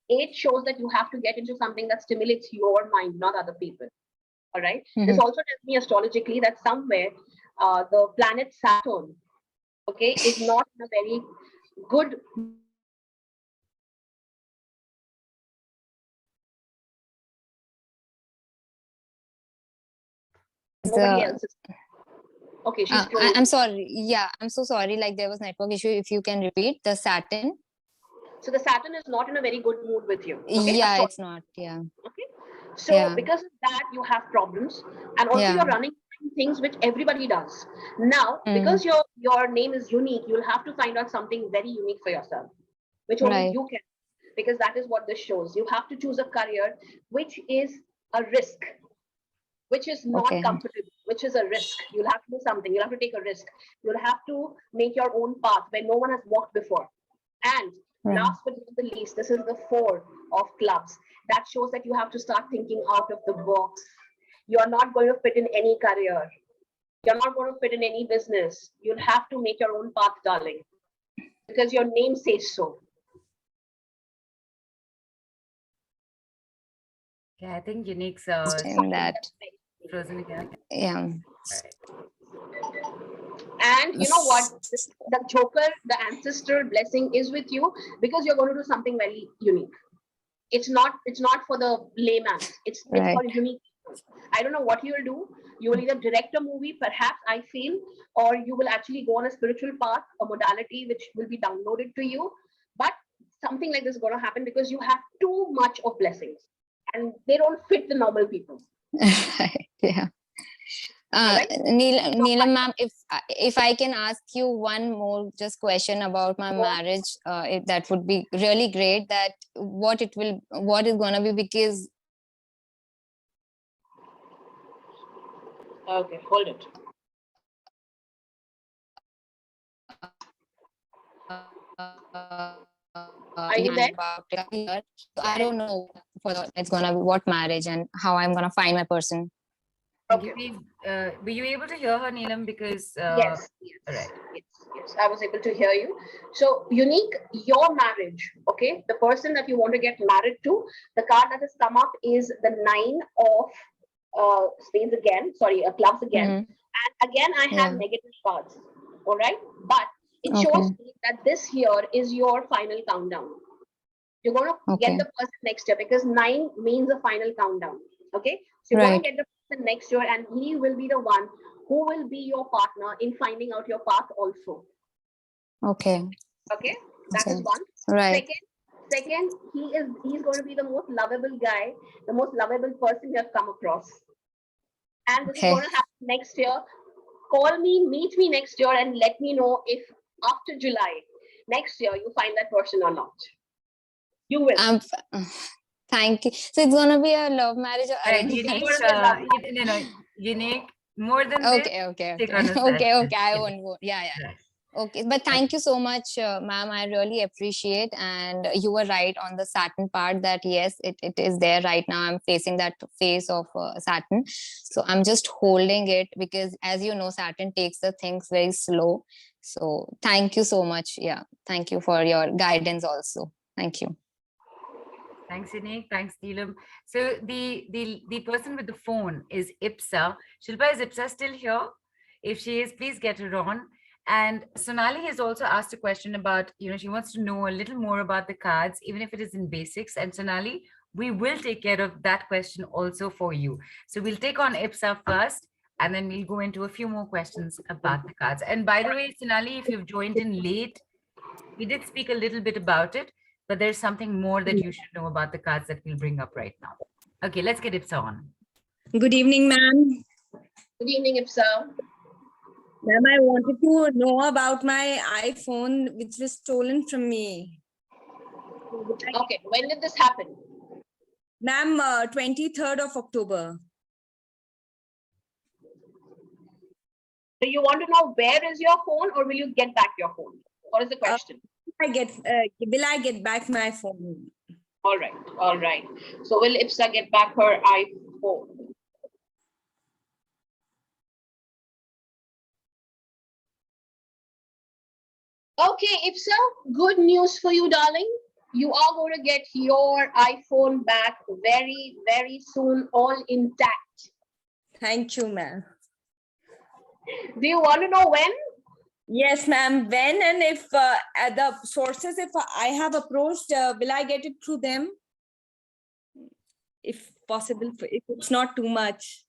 8 shows that you have to get into something that stimulates your mind, not other people. All right. This also tells me astrologically that somewhere the planet Saturn, okay, is not in a very good. Nobody The else is. Okay, she's frozen. I'm sorry. Yeah, I'm so sorry. Like there was network issue. If you can repeat the Saturn. So the Saturn is not in a very good mood with you. Okay, Yeah, it's not. Yeah. okay. So Yeah. because of that, you have problems, and also Yeah. you're running things which everybody does. Now, because your name is unique, you'll have to find out something very unique for yourself, which only Right. you can, because that is what this shows. You have to choose a career which is a risk, which is not Okay. comfortable, which is a risk. You'll have to do something. You'll have to take a risk. You'll have to make your own path where no one has walked before. And Right. last but not the least, this is the 4 of clubs. That shows that you have to start thinking out of the box. You're not going to fit in any career. You're not going to fit in any business. You'll have to make your own path, darling, because your name says so. Okay, I think Unique's In that. frozen again. Yeah. Right. And you know what? The Joker, the ancestor blessing is with you because you're going to do something very unique. It's not for the layman. It's Right. for unique. I don't know what you will do. You will either direct a movie, perhaps, I feel, or you will actually go on a spiritual path, a modality which will be downloaded to you. But something like this is going to happen because you have too much of blessings and they don't fit the normal people. Yeah. Alright. Neelam ma'am, if I can ask you one more just question about my marriage, that would be really great. That what is gonna be, because Okay, hold it. Are you there? So I don't know it's gonna be what marriage and how I'm gonna find my person. Okay. Were you able to hear her, Neelam? Because Yes, right. yes, I was able to hear you. So, Unique, your marriage, okay, the person that you want to get married to, the card that has come up is the 9 of spades again, sorry, clubs again. Mhm. And again, I have Yeah. negative cards, all right? But it shows me that this year is your final countdown. You're going to get Okay. the person next year because 9 means a final countdown, okay? So, you're going to get the person next year, and he will be the one who will be your partner in finding out your path also. Okay. Okay, that is Okay. one. Right. Second, he's going to be the most lovable guy, the most lovable person you have come across. And this is Okay. going to happen next year. Call me, meet me next year, and let me know if after July next year you find that person or not. You will. Thank you. So it's gonna be a love marriage or Right, arranged Unique. marriage? Unique. More than this, Okay. take on a Okay. session. I won't go. Yeah. Right. Okay, but thank you so much, ma'am. I really appreciate. And you were right on the Saturn part that yes, it is there right now. I'm facing that phase of Saturn. So I'm just holding it because, as you know, Saturn takes the things very slow. So thank you so much. Yeah. Thank you for your guidance also. Thank you. Thanks, Unique. Thanks, Neelam. So the person with the phone is Ipsa. Shilpa, is Ipsa still here? If she is, please get her on. And Sonali has also asked a question about, she wants to know a little more about the cards, even if it is in basics. And Sonali, we will take care of that question also for you. So we'll take on Ipsa first, and then we'll go into a few more questions about the cards. And by the way, Sonali, if you've joined in late, we did speak a little bit about it, but there's something more that you should know about the cards that we'll bring up right now. Okay, let's get Ipsa on. Good evening, ma'am. Good evening, Ipsa. Ma'am, I wanted to know about my iPhone, which was stolen from me. Okay, when did this happen? Ma'am, 23rd of October. Do you want to know where is your phone, or will you get back your phone? What is the question? Will I get back my phone? All right. So will Ipsa get back her iPhone? Okay, Ipsa, good news for you, darling. You are going to get your iPhone back very, very soon, all intact. Thank you, ma'am. Do you want to know when? Yes, ma'am. When and if the sources, if I have approached, will I get it through them? If possible, if it's not too much.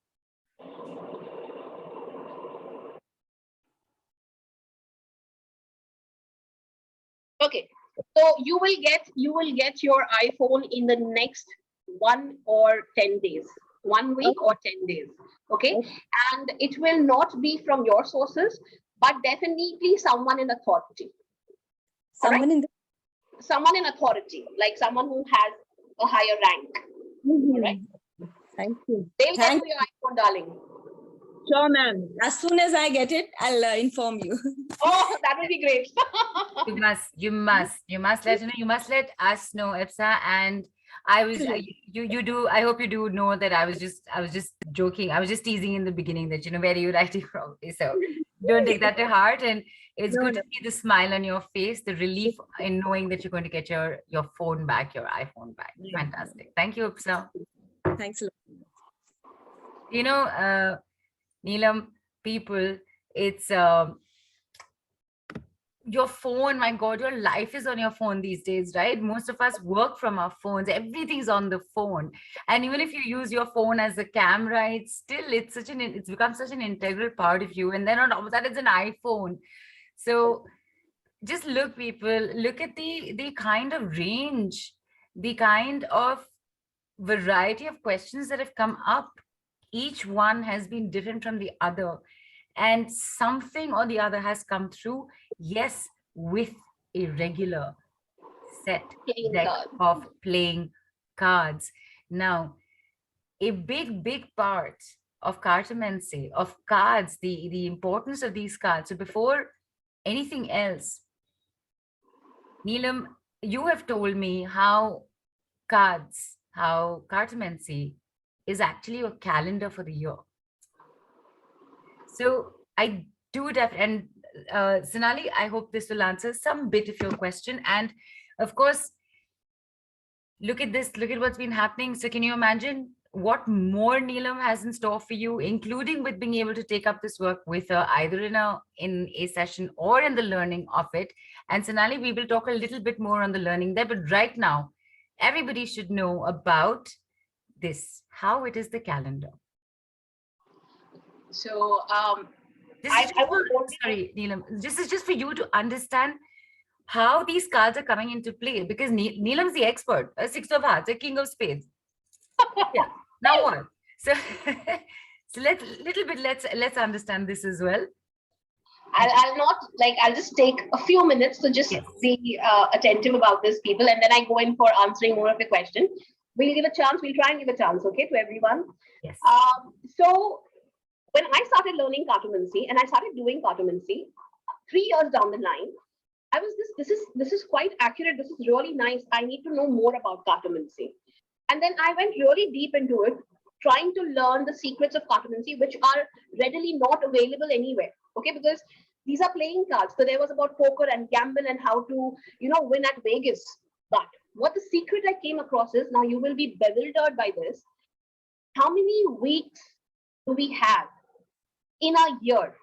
Okay, so you will get your iPhone in the next 1 or 10 days, 1 week or 10 days. Okay, and it will not be from your sources, but definitely someone in authority. Someone in someone in authority, like someone who has a higher rank. All right. Thank you. They'll get you your iPhone, darling. Sure, ma'am. As soon as I get it, I'll inform you. Oh, that will be great. You must let you must let us know, Ipsa. And I hope you do know that I was just joking. I was just teasing in the beginning that where are you writing from. So don't take that to heart. And it's good to see the smile on your face, the relief in knowing that you're going to get your phone back, your iPhone back. Fantastic. Thank you, Ipsa. Thanks a lot. Neelam, people, it's your phone. My God, your life is on your phone these days, right? Most of us work from our phones. Everything's on the phone. And even if you use your phone as a camera, it's become such an integral part of you. And then on top of that, it's an iPhone. So just look, people, look at the kind of range, the kind of variety of questions that have come up. Each one has been different from the other, and something or the other has come through, yes, with a regular set Playing deck card. of playing cards. Now, a big part of cartomancy, of cards, the importance of these cards. So before anything else, Neelam, you have told me how cards, how cartomancy is actually a calendar for the year. So I do and Sonali, I hope this will answer some bit of your question. And of course, look at this, look at what's been happening. So can you imagine what more Neelam has in store for you, including with being able to take up this work with her, either in a session or in the learning of it. And Sonali, we will talk a little bit more on the learning there, but right now, everybody should know about this, how it is the calendar. So This I is just was for, sorry, Neelam, this is just for you to understand how these cards are coming into play, because Neelam's the expert, a six of hearts, a king of spades. Yeah. Now what? So, so let's understand this as well. I'll not like, I'll just take a few minutes to just Yes. be attentive about this, people, and then I go in for answering more of the question. We'll give a chance, we'll try and give a chance, okay, to everyone. Yes. So when I started learning cartomancy and I started doing cartomancy 3 years down the line, I was this is quite accurate. This is really nice. I need to know more about cartomancy. And then I went really deep into it, trying to learn the secrets of cartomancy, which are readily not available anywhere. Okay, because these are playing cards. So there was about poker and gamble and how to, win at Vegas. But what the secret I came across is, now you will be bewildered by this. How many weeks do we have in a year?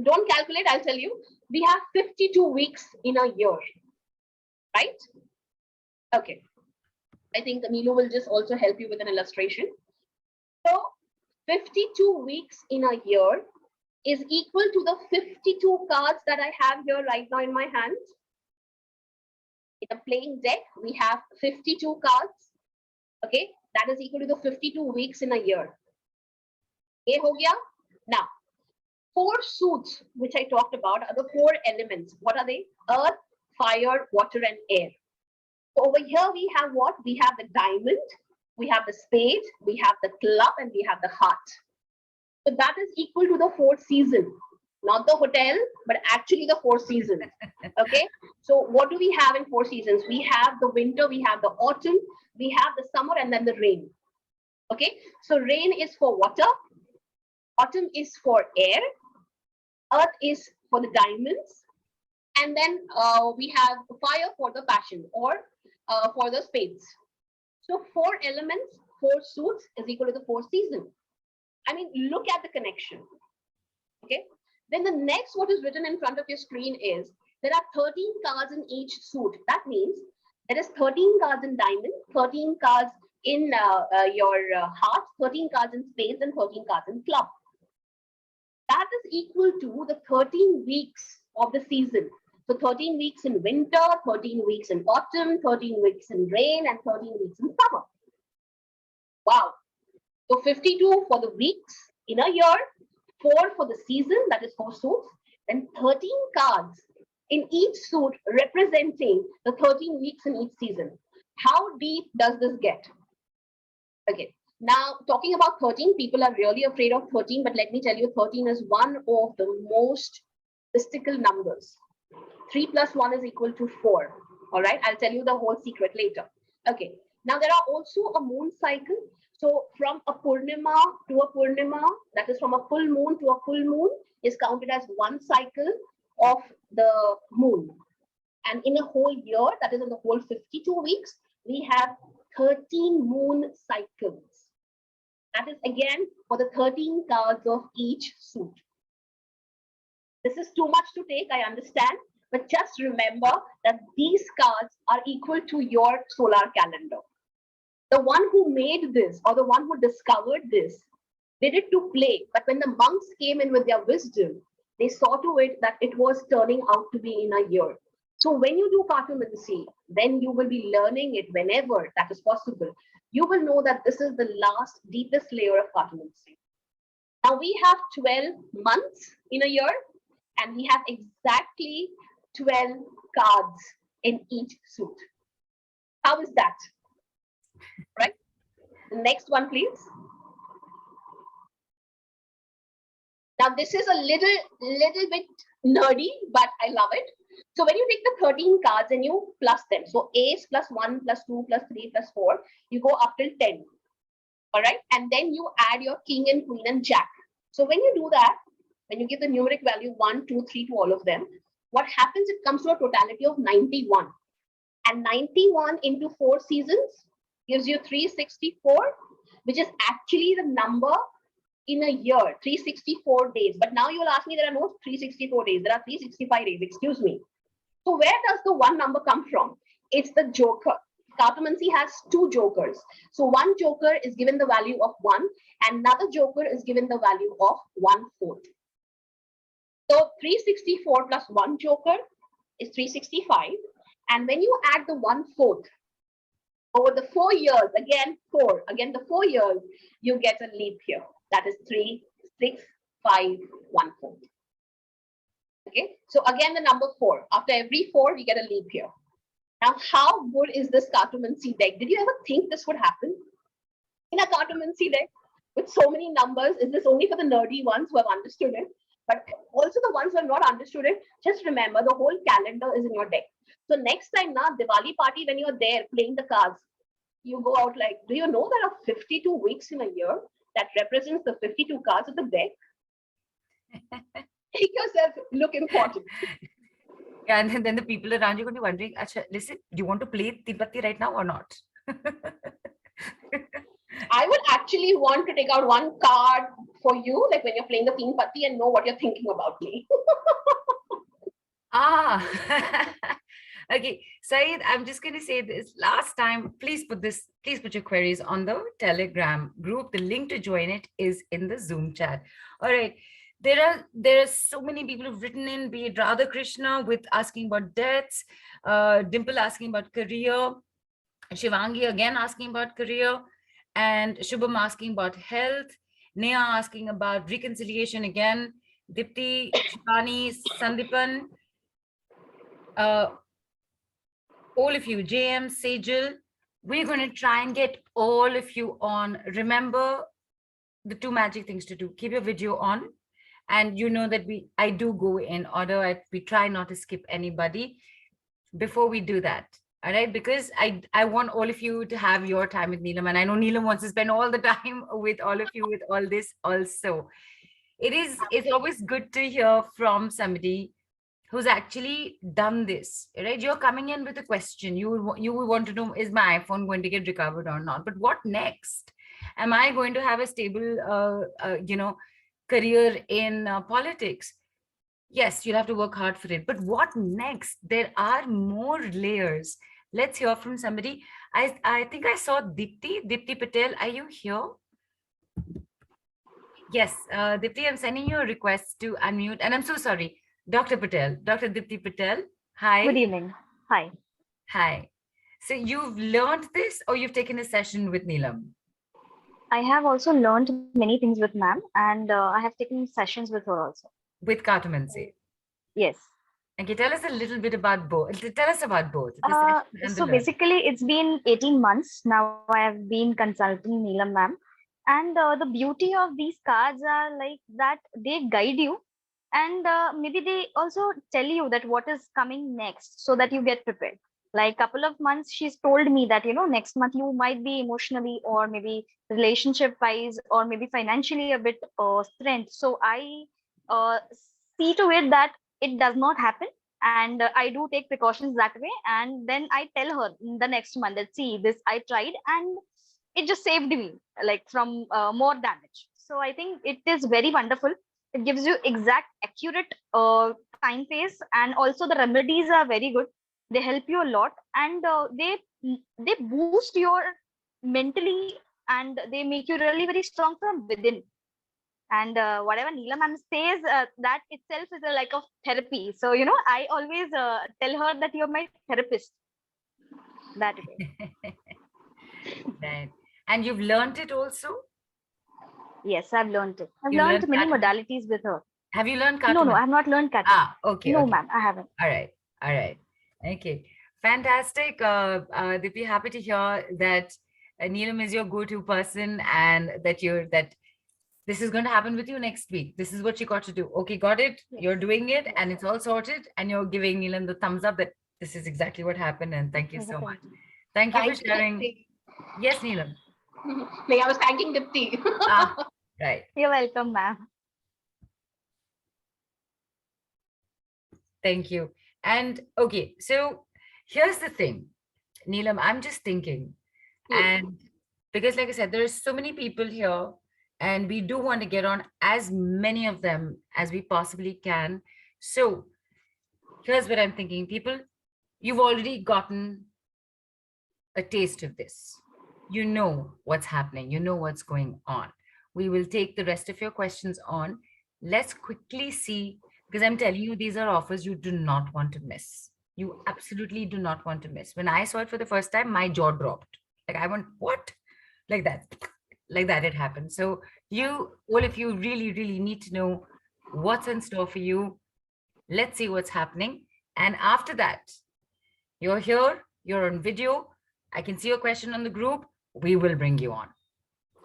Don't calculate, I'll tell you. We have 52 weeks in a year, right? Okay. I think Neelu will just also help you with an illustration. So 52 weeks in a year is equal to the 52 cards that I have here right now in my hand. In a playing deck, we have 52 cards. Okay, that is equal to the 52 weeks in a year. Ye ho gaya? Now, 4 suits, which I talked about, are the 4 elements. What are they? Earth, fire, water, and air. So over here, we have what? We have the diamond, we have the spade, we have the club, and we have the heart. So that is equal to the 4th season. Not the hotel, but actually the 4 seasons. Okay. So what do we have in 4 seasons? We have the winter, we have the autumn, we have the summer, and then the rain. Okay. So rain is for water, autumn is for air, earth is for the diamonds, and then we have fire for the passion, or for the spades. So 4 elements, 4 suits is equal to the 4 seasons. I mean, look at the connection. Okay. Then the next, what is written in front of your screen is, there are 13 cards in each suit. That means there is 13 cards in diamond, 13 cards in your heart, 13 cards in spades, and 13 cards in club. That is equal to the 13 weeks of the season. So 13 weeks in winter, 13 weeks in autumn, 13 weeks in rain, and 13 weeks in summer. Wow. So 52 for the weeks in a year, 4 for the season, that is 4 suits, and 13 cards in each suit representing the 13 weeks in each season. How deep does this get? Okay. Now, talking about 13, people are really afraid of 13, but let me tell you, 13 is one of the most mystical numbers. 3 plus 1 is equal to 4. All right, I'll tell you the whole secret later. Okay, now there are also a moon cycle. So from a Purnima to a Purnima, that is from a full moon to a full moon, is counted as one cycle of the moon. And in a whole year, that is in the whole 52 weeks, we have 13 moon cycles. That is again for the 13 cards of each suit. This is too much to take, I understand, but just remember that these cards are equal to your solar calendar. The one who made this, or the one who discovered this, did it to play. But when the monks came in with their wisdom, They saw to it that it was turning out to be in a year. So when you do cartomancy, then you will be learning it whenever that is possible. You will know that this is the last, deepest layer of cartomancy. Now we have 12 months in a year, and we have exactly 12 cards in each suit. How is that? Right? The next one, please. Now this is a little bit nerdy, but I love it. So when you take the 13 cards and you plus them, so ace plus 1 plus 2 plus 3 plus 4, you go up till 10. All right. And then you add your king and queen and jack. So when you do that, when you give the numeric value 1, 2, 3 to all of them, what happens? It comes to a totality of 91. And 91 into 4 seasons gives you 364, which is actually the number in a year, 364 days. But now you will ask me, there are no 364 days, there are 365 days, excuse me. So where does the one number come from? It's the joker. Cartomancy has 2 jokers. So one joker is given the value of 1, and another joker is given the value of 1/4. So 364 plus 1 joker is 365. And when you add the 1/4 over the 4 years, again the 4 years, you get a leap year. That is 3, 6, 5, 1/4. Okay, so again the number 4. After every 4, we get a leap year. Now, how good is this cartomancy deck? Did you ever think this would happen? In a cartomancy deck with so many numbers, is this only for the nerdy ones who have understood it? But also the ones who have not understood it, just remember the whole calendar is in your deck. So next time, na Diwali party, when you're there playing the cards, you go out like, do you know there are 52 weeks in a year that represents the 52 cards of the deck? Make yourself look important. Yeah, and then the people around you are going to be wondering, Acha, listen, do you want to play Tibati right now or not? I would actually want to take out one card for you, like when you're playing the Teen Patti, and know what you're thinking about me. Okay, Saeed, I'm just going to say this last time. Please put your queries on the Telegram group. The link to join it is in the Zoom chat. All right. There are so many people who've written in, be it Radha Krishna with asking about deaths, Dimple asking about career, Shivangi again asking about career, and Shubham asking about health, Neha asking about reconciliation again, Dipti, Shivani, Sandipan, all of you, JM, Sejal, we're going to try and get all of you on. Remember the 2 magic things to do. Keep your video on. And you know that I do go in order. We try not to skip anybody before we do that. All right, because I want all of you to have your time with Neelam. And I know Neelam wants to spend all the time with all of you with all this also. It's always good to hear from somebody who's actually done this, right? You're coming in with a question. You will want to know, is my iPhone going to get recovered or not? But what next? Am I going to have a stable, career in politics? Yes, you'll have to work hard for it. But what next? There are more layers. Let's hear from somebody. I think I saw Dipti Patel. Are you here? Yes, Dipti, I'm sending you a request to unmute. And I'm so sorry. Dr. Patel, Dr. Dipti Patel. Hi. Good evening. Hi. Hi. So you've learned this or you've taken a session with Neelam? I have also learned many things with ma'am, and I have taken sessions with her also. With Cartomancy? Yes. Okay, tell us a little bit about both. Tell us about both. So basically, it's been 18 months now. I have been consulting Neelam ma'am, and the beauty of these cards are like that they guide you, and maybe they also tell you that what is coming next, so that you get prepared. Like couple of months, she's told me that next month you might be emotionally or maybe relationship wise or maybe financially a bit strained. So I see to it that it does not happen, and I do take precautions that way. And then I tell her in the next month that, see, this I tried and it just saved me like from more damage. So I think it is very wonderful. It gives you exact accurate time phase, and also the remedies are very good. They help you a lot, and they boost your mentally, and they make you really very strong from within. And whatever Neelam ma'am says, that itself is a like of therapy. So I always tell her that you're my therapist. That way. Right. And you've learned it also? Yes, I've learned it. I've You learned learned many cartomancy? modalities with her. Have you learned No, I cartomancy? have not learned cat. Ah, okay, No, okay. ma'am, I haven't. All right, all right. Okay, fantastic. Deepti, happy to hear that Neelam is your go-to person and that this is going to happen with you next week. This is what you got to do. Okay, got it. You're doing it and it's all sorted and you're giving Neelam the thumbs up that this is exactly what happened and thank you so much. Thank you for Thank you, sharing. Dipti. Yes, Neelam. No, I was thanking Dipti. Ah, right. You're welcome, ma'am. Thank you. And okay, so here's the thing, Neelam, I'm just thinking, and because like I said, there are so many people here, and we do want to get on as many of them as we possibly can. So here's what I'm thinking, people, you've already gotten a taste of this. You know what's happening, you know what's going on. We will take the rest of your questions on. Let's quickly see, because I'm telling you, these are offers you do not want to miss. You absolutely do not want to miss. When I saw it for the first time, my jaw dropped. Like, I went, what? Like that. Like that, it happened. So you, all of you really, really need to know what's in store for you. Let's see what's happening. And after that, you're here, you're on video. I can see your question on the group. We will bring you on.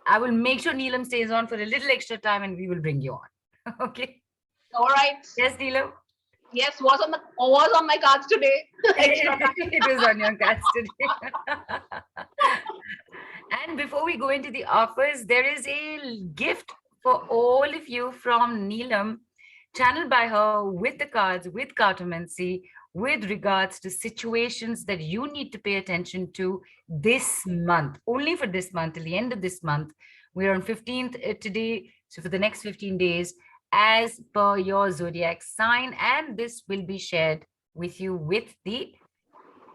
I will make sure Neelam stays on for a little extra time and we will bring you on. Okay. All right. Yes, Neelam. Yes, was on my cards today. Extra time. It was on your cards today. And before we go into the offers, there is a gift for all of you from Neelam, channeled by her with the cards, with Cartomancy, with regards to situations that you need to pay attention to this month, only for this month, till the end of this month. We're on 15th today. So for the next 15 days, as per your zodiac sign, and this will be shared with you with the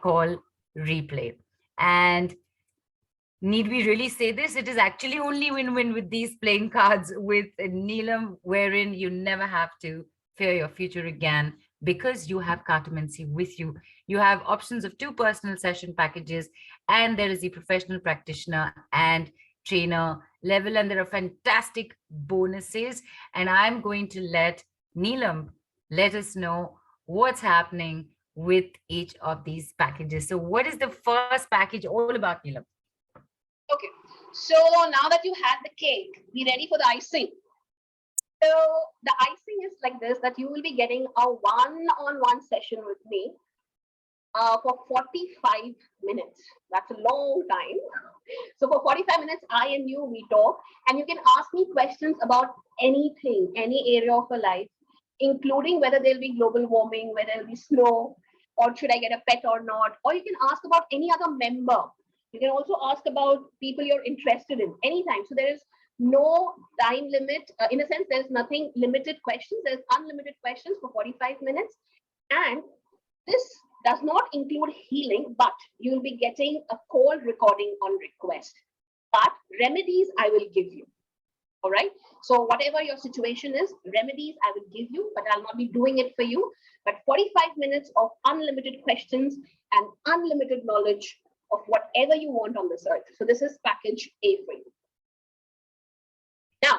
call replay. And need we really say this? It is actually only win-win with these playing cards with Neelam, wherein you never have to fear your future again because you have Cartomancy with you. You have options of 2 personal session packages, and there is a professional practitioner and trainer level, and there are fantastic bonuses. And I'm going to let Neelam let us know what's happening with each of these packages. So what is the first package all about, Neelam? Okay, so now that you had the cake, be ready for the icing. So the icing is like this, that you will be getting a one-on-one session with me for 45 minutes. That's a long time. So for 45 minutes, I and you, we talk, and you can ask me questions about anything, any area of your life, including whether there'll be global warming, whether there'll be snow, or should I get a pet or not, or you can ask about any other member. You can also ask about people you're interested in anytime. So there is no time limit. In a sense, there's nothing limited questions. There's unlimited questions for 45 minutes. And this does not include healing, but you'll be getting a call recording on request. But remedies I will give you. All right. So whatever your situation is, remedies I will give you, but I'll not be doing it for you. But 45 minutes of unlimited questions and unlimited knowledge of whatever you want on this earth. So this is package A for you. Now,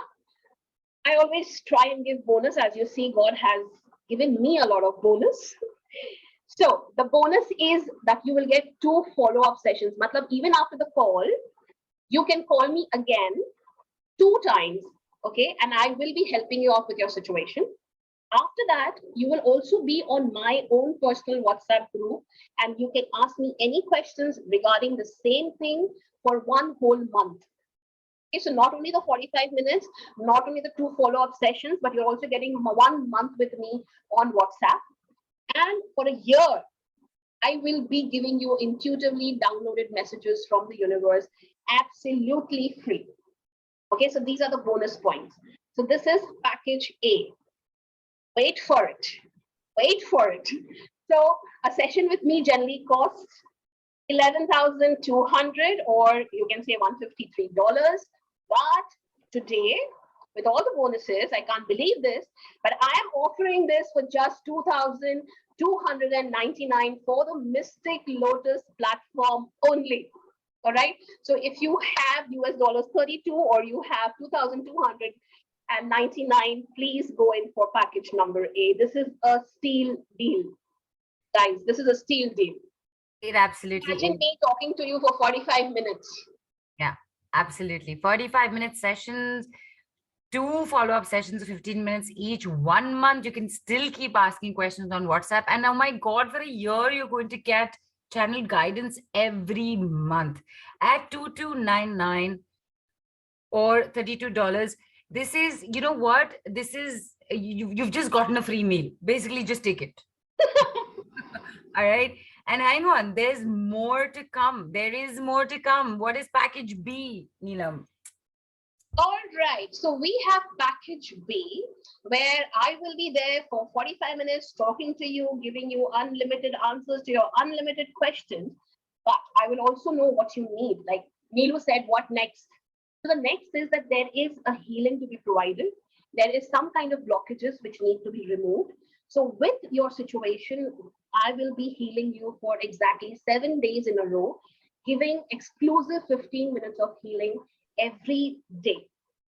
I always try and give bonus. As you see, God has given me a lot of bonus. So the bonus is that you will get 2 follow-up sessions. Matlab, even after the call, you can call me again 2 times, okay? And I will be helping you out with your situation. After that, you will also be on my own personal WhatsApp group, and you can ask me any questions regarding the same thing for 1 whole month. Okay, so not only the 45 minutes, not only the 2 follow-up sessions, but you're also getting 1 month with me on WhatsApp. And for a year, I will be giving you intuitively downloaded messages from the universe, absolutely free. Okay, so these are the bonus points. So this is package A. Wait for it. Wait for it. So a session with me generally costs $11,200, or you can say $153. But today, with all the bonuses. I can't believe this, but I am offering this for just 2,299 for the Mystic Lotus platform only. All right. So if you have US dollars 32 or you have 2,299, please go in for package number A. This is a steal deal, guys. This is a steal deal. It absolutely Imagine is. me talking to you for 45 minutes. Yeah, absolutely. 45-minute sessions, 2 follow-up sessions of 15 minutes each, 1 month. You can still keep asking questions on WhatsApp. And oh my God, for a year, you're going to get channel guidance every month at 2299 or $32. This is, you know what? This is, you've just gotten a free meal. Basically, just take it. All right. And hang on, there's more to come. There is more to come. What is package B, Neelam? All right, so we have package B, where I will be there for 45 minutes talking to you, giving you unlimited answers to your unlimited questions. But I will also know what you need. Like Neelu said, what next? So the next is that there is a healing to be provided. There is some kind of blockages which need to be removed. So with your situation, I will be healing you for exactly 7 days in a row, giving exclusive 15 minutes of healing every day.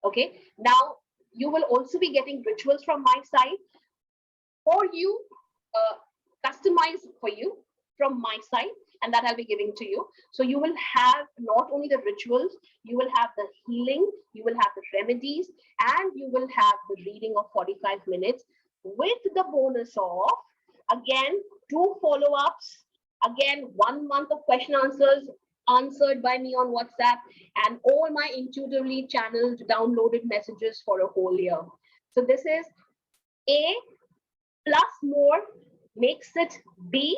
Okay. Now you will also be getting rituals from my side, or you customize for you from my side, and that I'll be giving to you. So you will have not only the rituals, you will have the healing, you will have the remedies, and you will have the reading of 45 minutes with the bonus of, again, 2 follow-ups, again, 1 month of question answers answered by me on WhatsApp, and all my intuitively channeled downloaded messages for a whole year. So this is A plus more makes it B,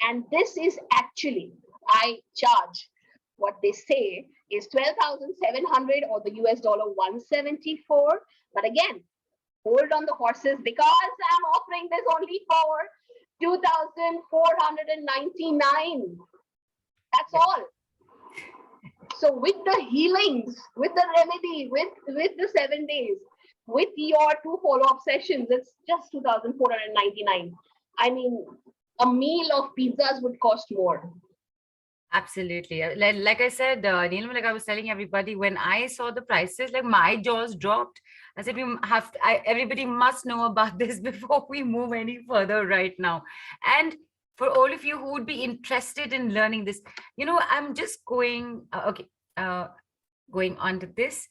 and this is actually, I charge what they say is 12,700 or the US dollar 174. But again, hold on the horses, because I'm offering this only for 2,499. That's all. So with the healings, with the remedy, with the 7 days, with your 2 follow-up sessions, it's just 2,499. I mean, a meal of pizzas would cost more. Absolutely. Like I said, Neelam, like I was telling everybody, when I saw the prices, like my jaws dropped. I said, everybody must know about this before we move any further right now. And for all of you who would be interested in learning this, you know, I'm just going, going on to this.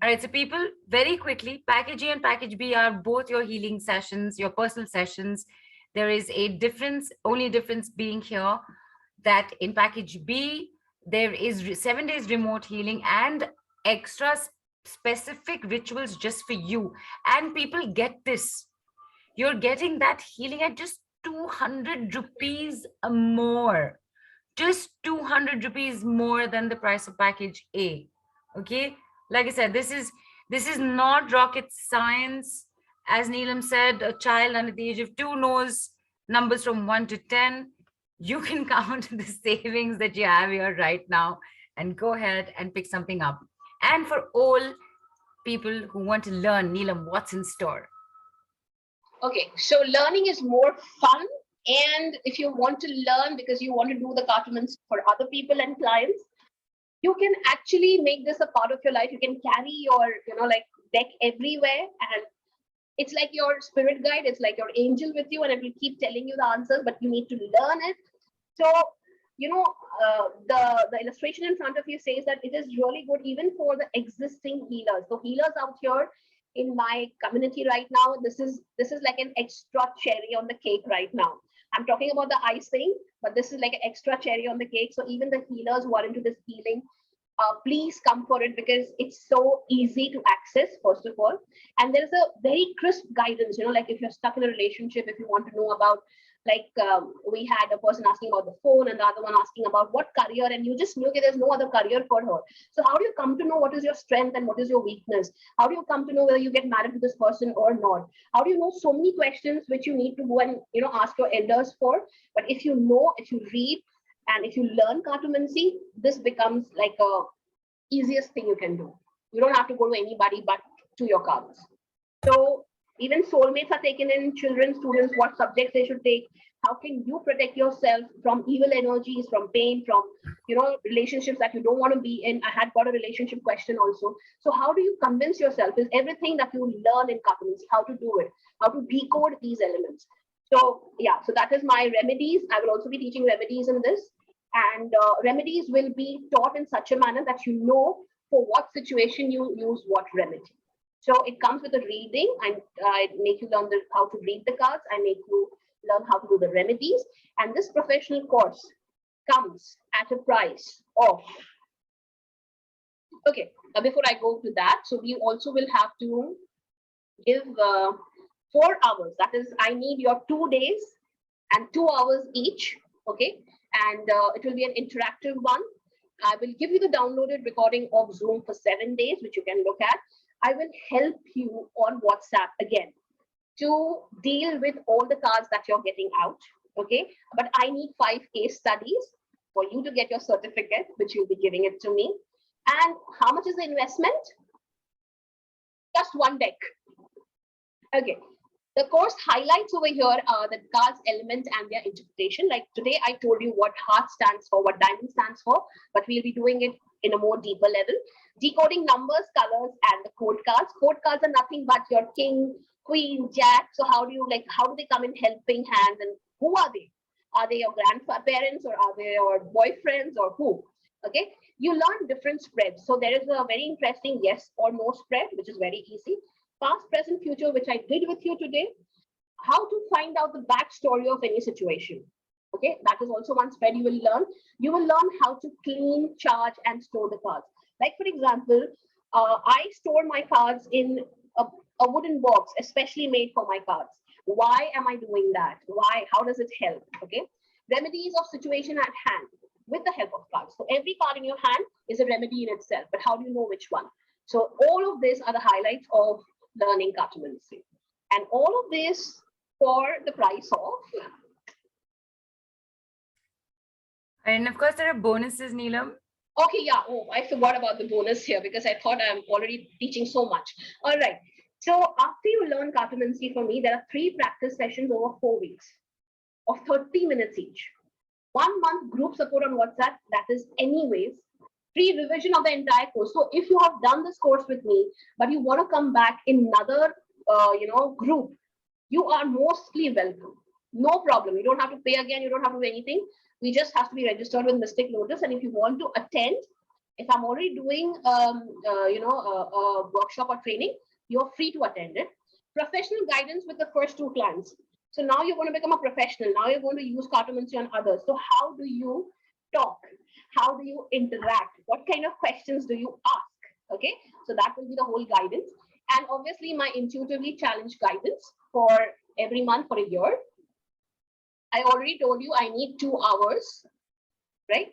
All right, so people, very quickly, package A and package B are both your healing sessions, your personal sessions. There is a difference, only difference being here that in package B, there is 7 days remote healing and extra specific rituals just for you. And people get this. You're getting that healing at just 200 rupees more. Just 200 rupees more than the price of package A. Okay. Like I said, this is not rocket science. As Neelam said, a child under the age of 2 knows numbers from 1 to 10. You can count the savings that you have here right now and go ahead and pick something up. And for all people who want to learn, Neelam, what's in store? Okay, so learning is more fun. And if you want to learn because you want to do the cartomancy for other people and clients, you can actually make this a part of your life. You can carry your, like deck everywhere, and it's like your spirit guide. It's like your angel with you, and it will keep telling you the answers, but you need to learn it. So, the illustration in front of you says that it is really good even for the existing healers. So healers out here in my community right now, this is like an extra cherry on the cake right now. I'm talking about the icing, but this is like an extra cherry on the cake. So even the healers who are into this healing, please come for it, because it's so easy to access, first of all. And there's a very crisp guidance, like if you're stuck in a relationship, if you want to know about, like we had a person asking about the phone and the other one asking about what career, and you just knew that there's no other career for her. So how do you come to know what is your strength and what is your weakness? How do you come to know whether you get married to this person or not? How do you know so many questions which you need to go and ask your elders for? But if you know, if you read, and if you learn cartomancy, this becomes like a easiest thing you can do. You don't have to go to anybody but to your cards. So even soulmates are taken in, children, students, what subjects they should take. How can you protect yourself from evil energies, from pain, from relationships that you don't want to be in? I had got a relationship question also. So how do you convince yourself? Is everything that you learn in Cartomancy, how to do it, how to decode these elements. So yeah, so that is my remedies. I will also be teaching remedies in this, and remedies will be taught in such a manner that you know for what situation you use what remedy. So it comes with a reading, and I make you learn how to read the cards. I make you learn how to do the remedies. And this professional course comes at a price of, okay, before I go to that, so we also will have to give 4 hours. That is, I need your 2 days and 2 hours each, okay? And it will be an interactive one. I will give you the downloaded recording of Zoom for 7 days, which you can look at. I will help you on WhatsApp again to deal with all the cards that you're getting out, okay? But I need 5 case studies for you to get your certificate, which you'll be giving it to me. And how much is the investment? Just 1 deck. Okay. The course highlights over here are the cards, element, and their interpretation. Like today, I told you what heart stands for, what diamond stands for, but we'll be doing it in a more deeper level. Decoding numbers, colors, and the code cards. Code cards are nothing but your king, queen, jack. So how do they come in helping hands, and who are they? Are they your grandparents, or are they your boyfriends, or who? Okay, you learn different spreads. So there is a very interesting yes or no spread, which is very easy. Past, present, future, which I did with you today. How to find out the backstory of any situation. Okay, that is also one spread you will learn. You will learn how to clean, charge, and store the cards. Like for example, I store my cards in a wooden box, especially made for my cards. Why am I doing that? Why? How does it help? Okay, remedies of situation at hand with the help of cards. So every card in your hand is a remedy in itself, but how do you know which one? So all of this are the highlights of learning Cartomancy. And all of this for the price of. And of course, there are bonuses, Neelam. Okay, yeah. Oh, I forgot about the bonus here because I thought I'm already teaching so much. All right. So after you learn Cartomancy from me, there are 3 practice sessions over 4 weeks of 30 minutes each. 1 month group support on WhatsApp. That is anyways. Free revision of the entire course. So if you have done this course with me, but you want to come back in another, group, you are mostly welcome. No problem. You don't have to pay again. You don't have to do anything. We just have to be registered with Mystic Lotus. And if you want to attend, if I'm already doing, a workshop or training, you're free to attend it. Professional guidance with the first 2 clients. So now you're going to become a professional. Now you're going to use Cartomancy on others. So how do you talk? How do you interact? What kind of questions do you ask? Okay, so that will be the whole guidance. And obviously my intuitively challenged guidance for every month for a year. I already told you I need 2 hours, right?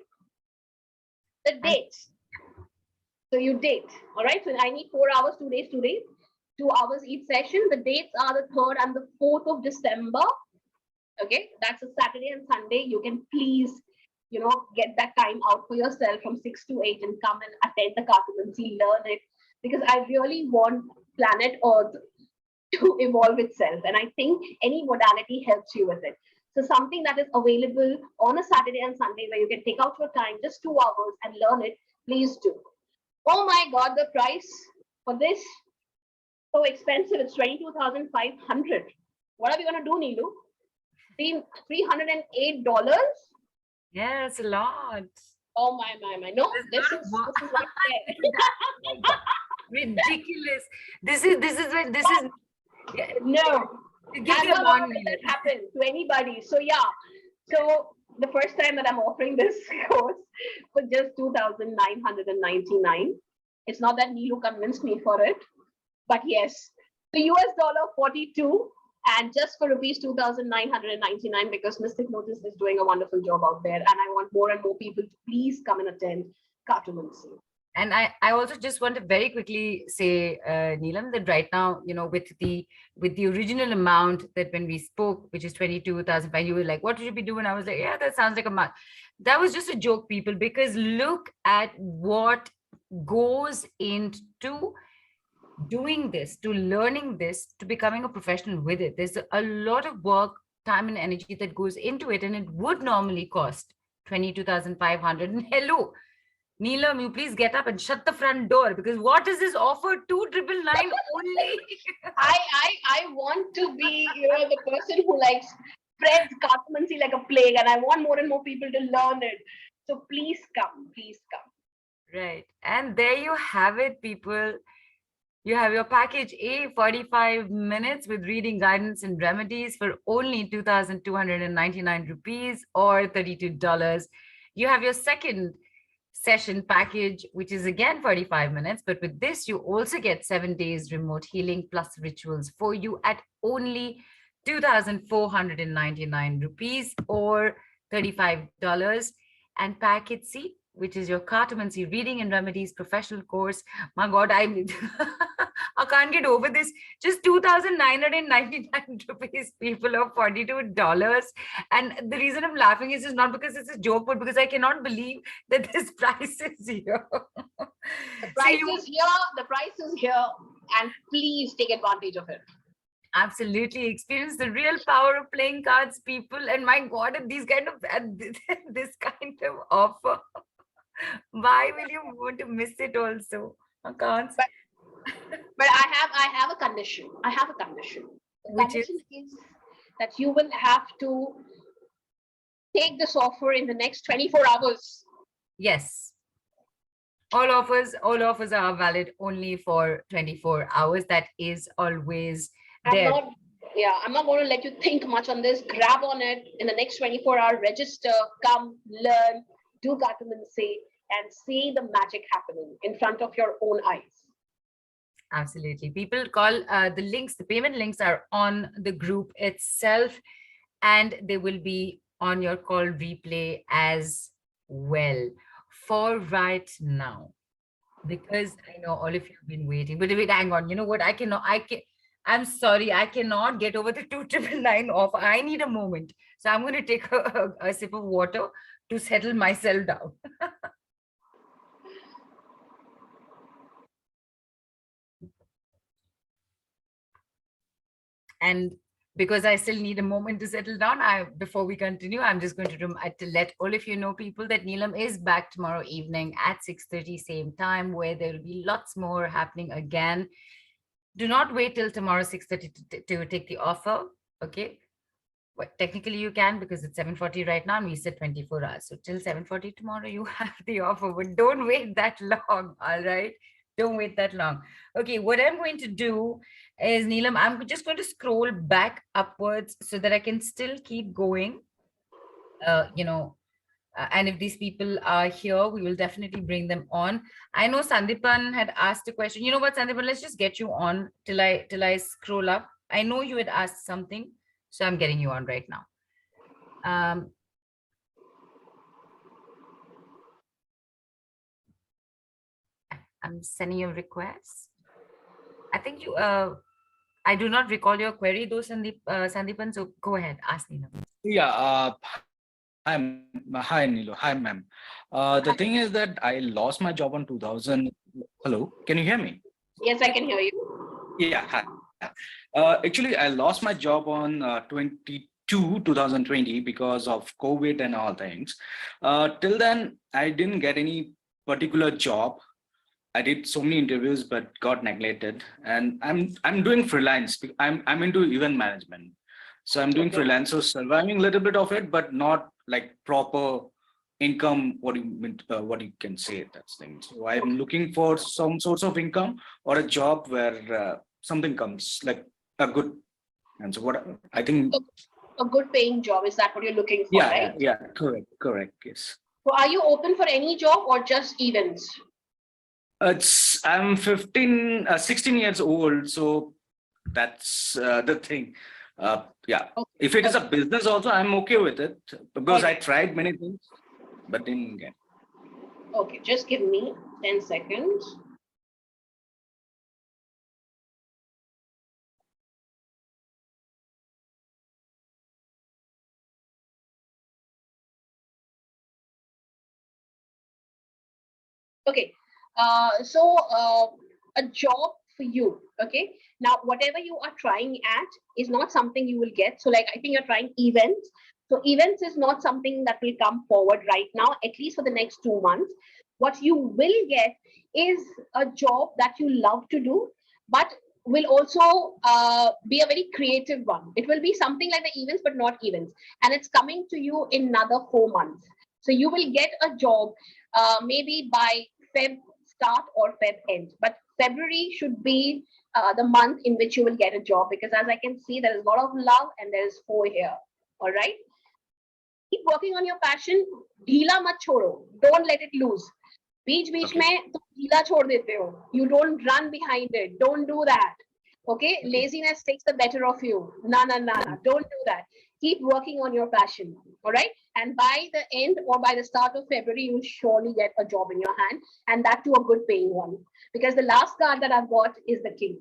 The dates. So you date, all right? So I need 4 hours, 2 days, 2 days, 2 hours each session. The dates are the 3rd and the 4th of December. Okay, that's a Saturday and Sunday. You can please, get that time out for yourself from 6 to 8 and come and attend the Cartomancy, learn it, because I really want planet Earth to evolve itself. And I think any modality helps you with it. So something that is available on a Saturday and Sunday where you can take out your time, just 2 hours and learn it, please do. Oh my God, the price for this, so expensive. It's 22,500. What are we going to do, Neelu? $308? Yeah, it's a lot. Oh my. No, this is not fair. Ridiculous. This is no. Give me a one that happen to anybody. So yeah. So the first time that I'm offering this course for just 2,999. It's not that Neelu convinced me for it, but yes, the US dollar 42. And just for rupees 2,999, because Mystic Lotus is doing a wonderful job out there. And I want more and more people to please come and attend Cartomancy. And I also just want to very quickly say, Neelam, that right now, with the original amount that when we spoke, which is 22,000, you were like, what should we do? And I was like, yeah, that sounds like a month. That was just a joke, people, because look at what goes into doing this, to learning this, to becoming a professional with it. There's a lot of work, time, and energy that goes into it, and it would normally cost 22,500. And hello, Neelam, you please get up and shut the front door, because what is this offer? 2,999 only. I want to be, the person who like spreads Cartomancy like a plague, and I want more and more people to learn it. So please come, please come. Right. And there you have it, people. You have your package A, 45 minutes with reading guidance and remedies for only 2,299 rupees or $32. You have your second session package, which is again 45 minutes. But with this, you also get 7 days remote healing plus rituals for you at only 2,499 rupees or $35. And package C, which is your Cartomancy reading and remedies professional course. My God, I can't get over this. Just 2,999 rupees, people, of $42. And the reason I'm laughing is just not because it's a joke, but because I cannot believe that this price is here. The price is here. The price is here, and please take advantage of it. Absolutely experience the real power of playing cards, people. And my God, these kind of this kind of offer. Why will you want to miss it also? I can't. But I have a condition. I have a condition. The Which condition is that you will have to take this offer in the next 24 hours. Yes. All offers are valid only for 24 hours. That is always there. I'm not going to let you think much on this. Grab on it in the next 24 hours, register, come, learn, do Cartomancy, and see the magic happening in front of your own eyes. Absolutely. People call the payment links are on the group itself, and they will be on your call replay as well for right now, because I know all of you have been waiting. But wait, hang on. You know what? I'm sorry, I cannot get over the 2,999 offer. I need a moment. So I'm going to take a sip of water to settle myself down. And because I still need a moment to settle down, before we continue, I'm just going to let all of you know, people, that Neelam is back tomorrow evening at 6:30 same time, where there will be lots more happening again. Do not wait till tomorrow 6:30 to take the offer, okay? But technically you can, because it's 7:40 right now and we said 24 hours. So till 7:40 tomorrow you have the offer, but don't wait that long, all right? Don't wait that long. Okay, what I'm going to do is, Neelam, I'm just going to scroll back upwards so that I can still keep going. And if these people are here, we will definitely bring them on. I know Sandipan had asked a question. You know what, Sandipan, let's just get you on till I scroll up. I know you had asked something, so I'm getting you on right now. I'm sending you a request. I think you, I do not recall your query though, Sandipan, so go ahead, ask Neelam. Yeah, hi, Neelu. Hi, ma'am. The thing is that I lost my job on 2000. Hello, can you hear me? Yes, I can hear you. Yeah, hi. Actually, I lost my job on 2020 because of COVID and all things. Till then, I didn't get any particular job. I did so many interviews but got neglected, and I'm doing freelance. I'm into event management, so I'm doing freelance, so surviving a little bit of it, but not like proper income. What you can say that's thing. So I'm looking for some source of income or a job where something comes like a good. And so what I think a good paying job, is that what you're looking for? Yeah, right? yeah, correct. Yes. So are you open for any job or just events? I'm 16 years old, so that's the thing. Yeah, if it is a business also, I'm okay with it, because I tried many things, but didn't get. Okay, just give me 10 seconds. Okay, A job for you, okay? Now, whatever you are trying at is not something you will get. So, like, I think you're trying events. So, events is not something that will come forward right now, at least for the next 2 months. What you will get is a job that you love to do, but will also be a very creative one. It will be something like the events, but not events. And it's coming to you in another 4 months. So, you will get a job maybe by Feb start or Feb end. But February should be the month in which you will get a job, because as I can see, there is a lot of love and there is four here. All right. Keep working on your passion. ढीला मत छोड़ो. Don't let it loose. बीच बीच में तुम ढीला छोड़ देते हो. You don't run behind it. Don't do that. Okay. Laziness takes the better of you. No. Don't do that. Keep working on your passion. All right. And by the end or by the start of February, you'll surely get a job in your hand, and that too a good paying one. Because the last card that I've got is the king.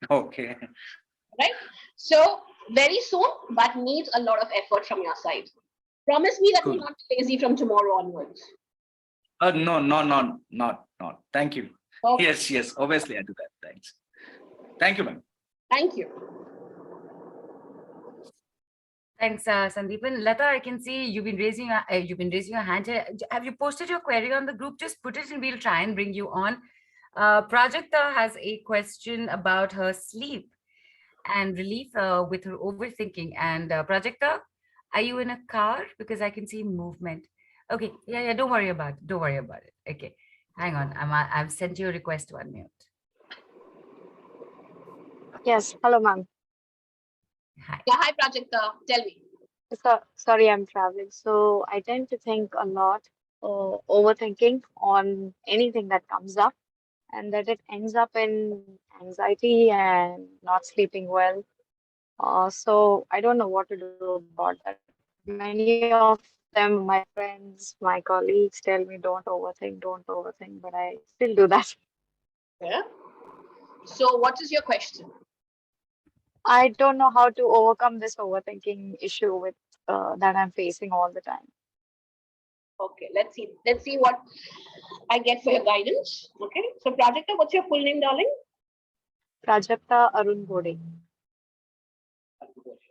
Okay. Right? So very soon, but needs a lot of effort from your side. Promise me that Cool. you'll not be lazy from tomorrow onwards. No, not. Thank you. Okay. Yes. Obviously, I do that. Thanks. Thank you, ma'am. Thank you. Thanks, Sandeepan. Lata, I can see you've been raising your hand. Have you posted your query on the group? Just put it and we'll try and bring you on. Prajakta has a question about her sleep and relief with her overthinking. And Prajakta, are you in a car? Because I can see movement. Okay, yeah. Don't worry about it. Okay, hang on. I've sent you a request to unmute. Yes, hello, ma'am. Hi. Yeah, hi Prajakta. Tell me. Sorry, I'm traveling. So I tend to think a lot, overthinking on anything that comes up, and that it ends up in anxiety and not sleeping well. So I don't know what to do about that. Many of them, my friends, my colleagues tell me don't overthink, but I still do that. Yeah. So what is your question? I don't know how to overcome this overthinking issue with that I'm facing all the time. Okay, let's see what I get for your guidance. Okay. So Prajakta, what's your full name, darling? Prajakta Arun Bode.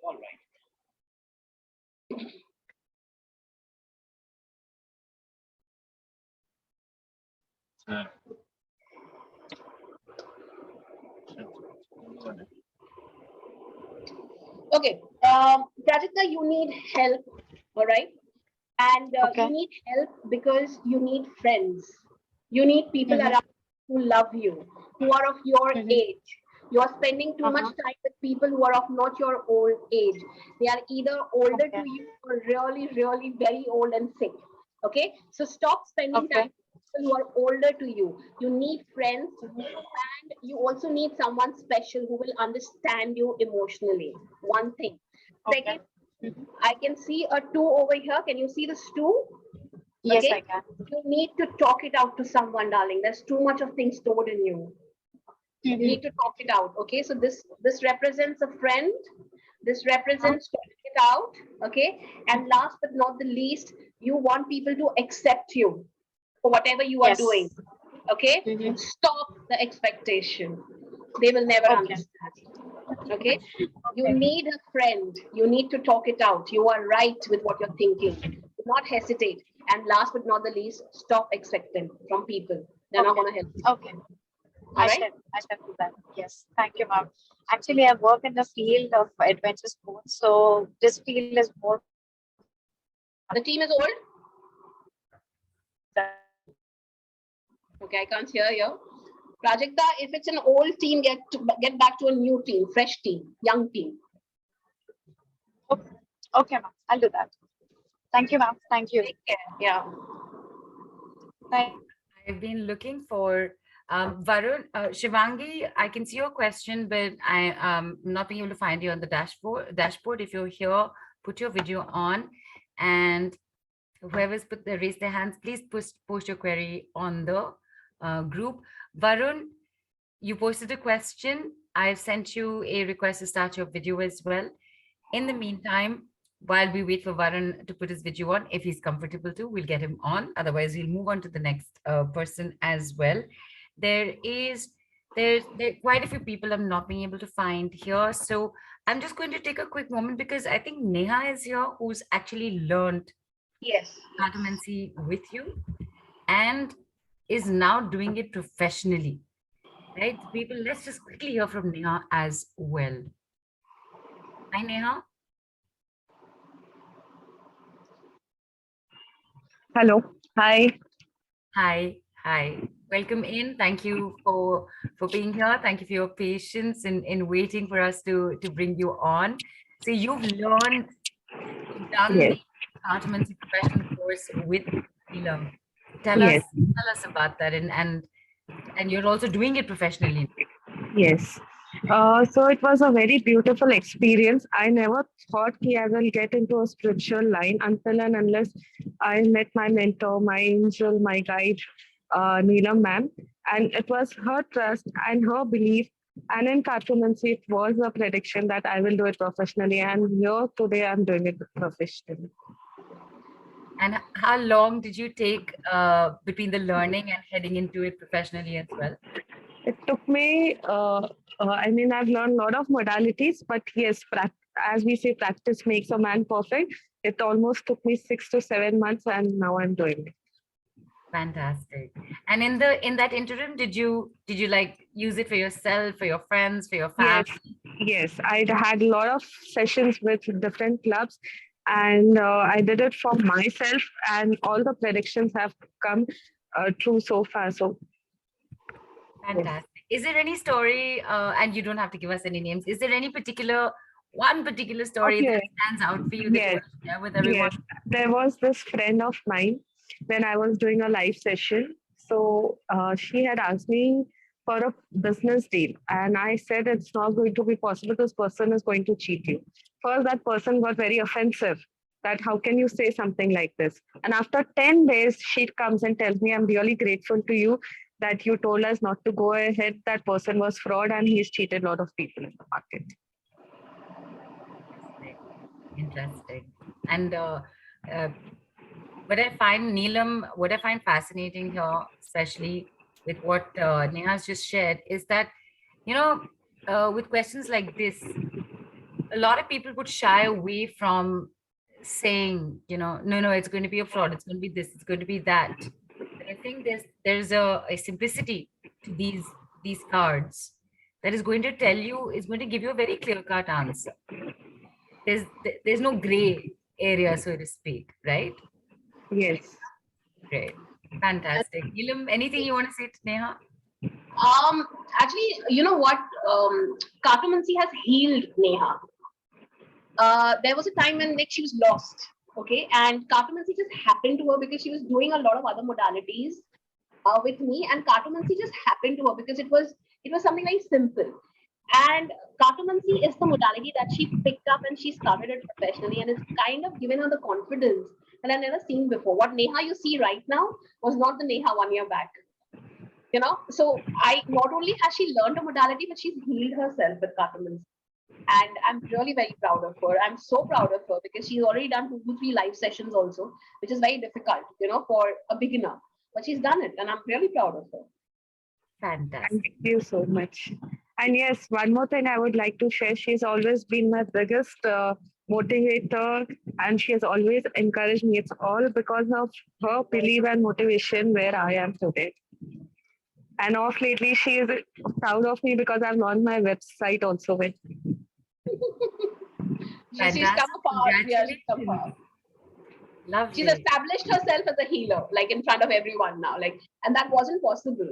All right. Okay, Prajakta, you need help, all right? And Okay. you need help because you need friends. You need people around who love you, who are of your age. You are spending too much time with people who are of not your old age. They are either older to you or really, really very old and sick. Okay, so stop spending time with people who are older to you. You need friends, and you also need someone special who will understand you emotionally. One thing. Second, I can see a 2 over here. Can you see this 2? Yes, I can. You need to talk it out to someone, darling. There's too much of things stored in you. You need to talk it out. Okay, so this represents a friend. This represents talking it out. Okay, and last but not the least, you want people to accept you for whatever you are doing. Okay, stop the expectation. They will never understand. Okay, you need a friend. You need to talk it out. You are right with what you're thinking. Do not hesitate. And last but not the least, stop expecting from people. They're not going to help you. Okay. I shall do that. Yes. Thank you, ma'am. Actually, I work in the field of adventure sports, so this field is more. The team is old? Okay, I can't hear you. Prajakta, if it's an old team, get back to a new team, fresh team, young team. Okay, ma'am. I'll do that. Thank you, ma'am. Thank you. Take care. Yeah. I've been looking for Varun, Shivangi, I can see your question, but I am not being able to find you on the dashboard. If you're here, put your video on, and whoever's raised their hands, please post your query on the group. Varun, you posted a question. I've sent you a request to start your video as well. In the meantime, while we wait for Varun to put his video on, if he's comfortable to, we'll get him on. Otherwise, we'll move on to the next person as well. There quite a few people I'm not being able to find here. So I'm just going to take a quick moment because I think Neha is here, who's actually learned Yes. Cartomancy with you and is now doing it professionally. Right? People, let's just quickly hear from Neha as well. Hi, Neha. Hello. Hi. Hi. Hi. Welcome in. Thank you for being here. Thank you for your patience in waiting for us to bring you on. So you've done Yes. the Cartomancy professional course with Neelam. Tell Yes. us about that, and you're also doing it professionally. Yes. So it was a very beautiful experience. I never thought I will get into a spiritual line until and unless I met my mentor, my angel, my guide, Neelam ma'am. And it was her trust and her belief. And in Cartomancy, it was a prediction that I will do it professionally. And here today, I'm doing it professionally. And how long did you take between the learning and heading into it professionally as well? It took me, I've learned a lot of modalities, but yes, as we say, practice makes a man perfect. It almost took me 6 to 7 months, and now I'm doing it. Fantastic. And in that interim, did you like use it for yourself, for your friends, for your family? Yes, I had a lot of sessions with different clubs, and I did it for myself, and all the predictions have come true so far. So fantastic. Is there any story, and you don't have to give us any names, is there any one particular story that stands out for you that you want to share with everyone? Yes, there was this friend of mine when I was doing a live session. So she had asked me for a business deal, and I said it's not going to be possible. This person is going to cheat you. First, that person got very offensive. That how can you say something like this? And after 10 days, she comes and tells me, I'm really grateful to you that you told us not to go ahead. That person was fraud and he's cheated a lot of people in the market. Interesting. And what I find fascinating here, especially with what Neha's just shared, is that, with questions like this, a lot of people would shy away from saying, no, it's going to be a fraud, it's going to be this, it's going to be that. But I think there's a simplicity to these cards that is going to give you a very clear-cut answer. There's no gray area, so to speak, right? Yes. Great. Fantastic. Neelam, anything you want to say to Neha? Actually, you know what? Cartomancy has healed Neha. There was a time when she was lost, okay? And Cartomancy just happened to her because she was doing a lot of other modalities with me, and Cartomancy just happened to her because it was something very simple. And Cartomancy is the modality that she picked up and she started it professionally, and it's kind of given her the confidence that I've never seen before. What Neha you see right now was not the Neha 1 year back. So I not only has she learned a modality, but she's healed herself with Cartomancy. And I'm really very proud of her. I'm so proud of her because she's already done 2 to 3 live sessions also, which is very difficult, for a beginner. But she's done it, and I'm really proud of her. Fantastic. Thank you so much. And yes, one more thing I would like to share. She's always been my biggest motivator, and she has always encouraged me. It's all because of her belief and motivation where I am today. And off lately, she is proud of me because I've launched my website also with. She's come apart. Yeah, she's come apart. Lovely. She's established herself as a healer, like in front of everyone now. And that wasn't possible,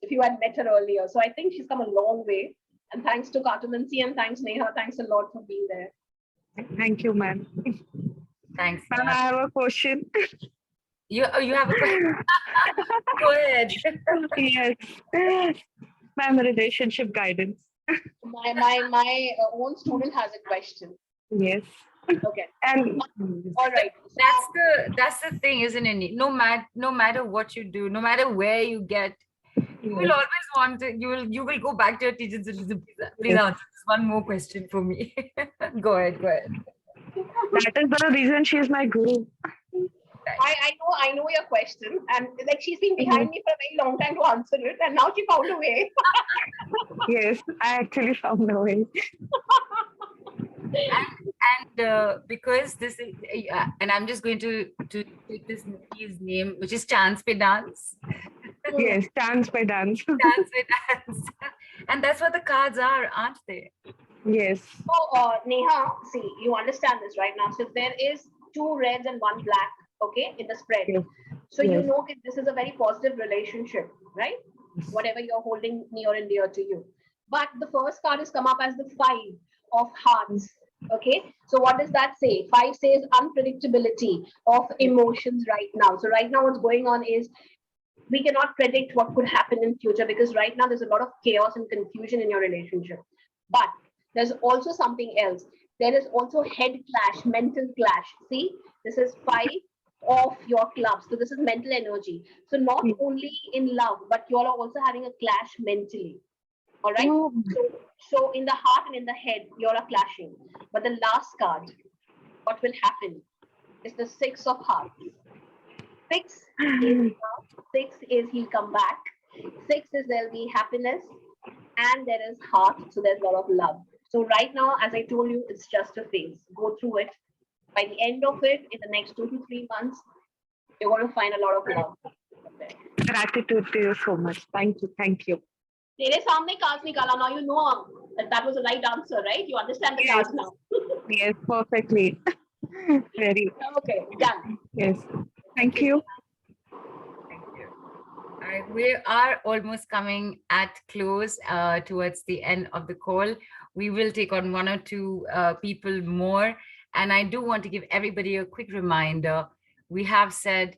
if you had met her earlier. So I think she's come a long way. And thanks to Cartomancy and thanks Neha, thanks a lot for being there. Thank you, ma'am. Thanks. Ma'am, I have a question. You have a question? Go ahead. Yes. Ma'am, relationship guidance. My own student has a question. Yes. Okay. And all right. That's the thing, isn't it? No matter what you do, no matter where you get, you will always want to. You will go back to your teachers. Please answer this one more question for me. Go ahead. That is the reason she is my guru. I know your question, and like she's been behind me for a very long time to answer it, and now she found a way. Yes, I actually found a way. And because this is, and I'm just going to take this his name, which is Chance Pe Dance. Yes, dance by dance. Dance Pe Dance. And that's what the cards are, aren't they? Yes. So, Neha, see, you understand this right now. So there is 2 reds and 1 black, okay, in the spread. Yes. So you Yes. know that this is a very positive relationship, right? Whatever you're holding near and dear to you. But the first card has come up as the 5 of hearts. Okay, so what does that say? 5 says unpredictability of emotions right now. So right now, what's going on is we cannot predict what could happen in future, because right now there's a lot of chaos and confusion in your relationship. But there's also something else. There is also head clash, mental clash. See, this is 5 of your clubs. So this is mental energy. So not only in love, but you all are also having a clash mentally. All right. Oh. So in the heart and in the head, you all are clashing. But the last card, what will happen is the 6 of hearts. 6 is he'll come back. 6 is there'll be happiness, and there is heart. So there's a lot of love. So right now, as I told you, it's just a phase. Go through it. By the end of it, in the next 2 to 3 months, you're going to find a lot of love. Gratitude to you so much. Thank you. Thank you. तेरे सामने cards निकाला. Now you know that was the right answer, right? You understand the cards now. Yes, perfectly. Very. Okay, done. Yes. Thank you. Thank you. All right, we are almost coming at close towards the end of the call. We will take on 1 or 2 people more. And I do want to give everybody a quick reminder. We have said,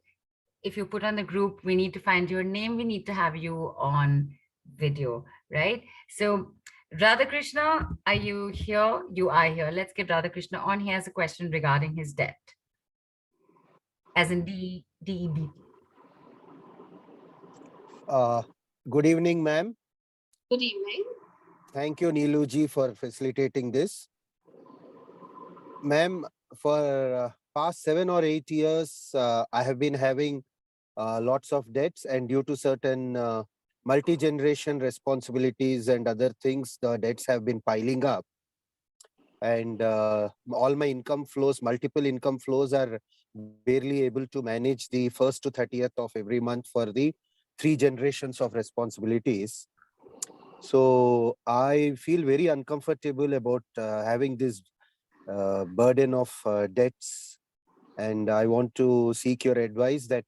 if you put on the group, we need to find your name. We need to have you on video, right? So Radhakrishna, are you here? You are here. Let's get Radhakrishna on. He has a question regarding his debt. As in DEBT. Good evening, ma'am. Good evening. Thank you, Neelu ji, for facilitating this. Ma'am, for past 7 or 8 years, I have been having lots of debts, and due to certain multi-generation responsibilities and other things, the debts have been piling up. And all my income flows, multiple income flows, are barely able to manage the 1st to 30th of every month for the 3 generations of responsibilities. So I feel very uncomfortable about having this burden of debts, and I want to seek your advice that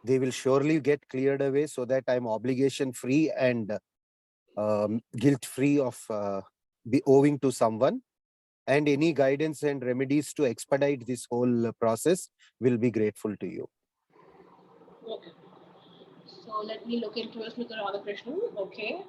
they will surely get cleared away so that I'm obligation free and guilt free of be owing to someone, and any guidance and remedies to expedite this whole process will be grateful to you. Okay. So let me look into it, Mr. Radhakrishnan. Okay.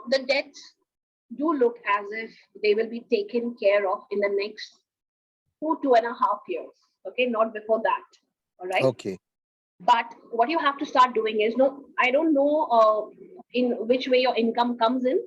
The debts do look as if they will be taken care of in the next 2.5 years. Okay, not before that. All right. Okay. But what you have to start doing is, no, I don't know in which way your income comes in,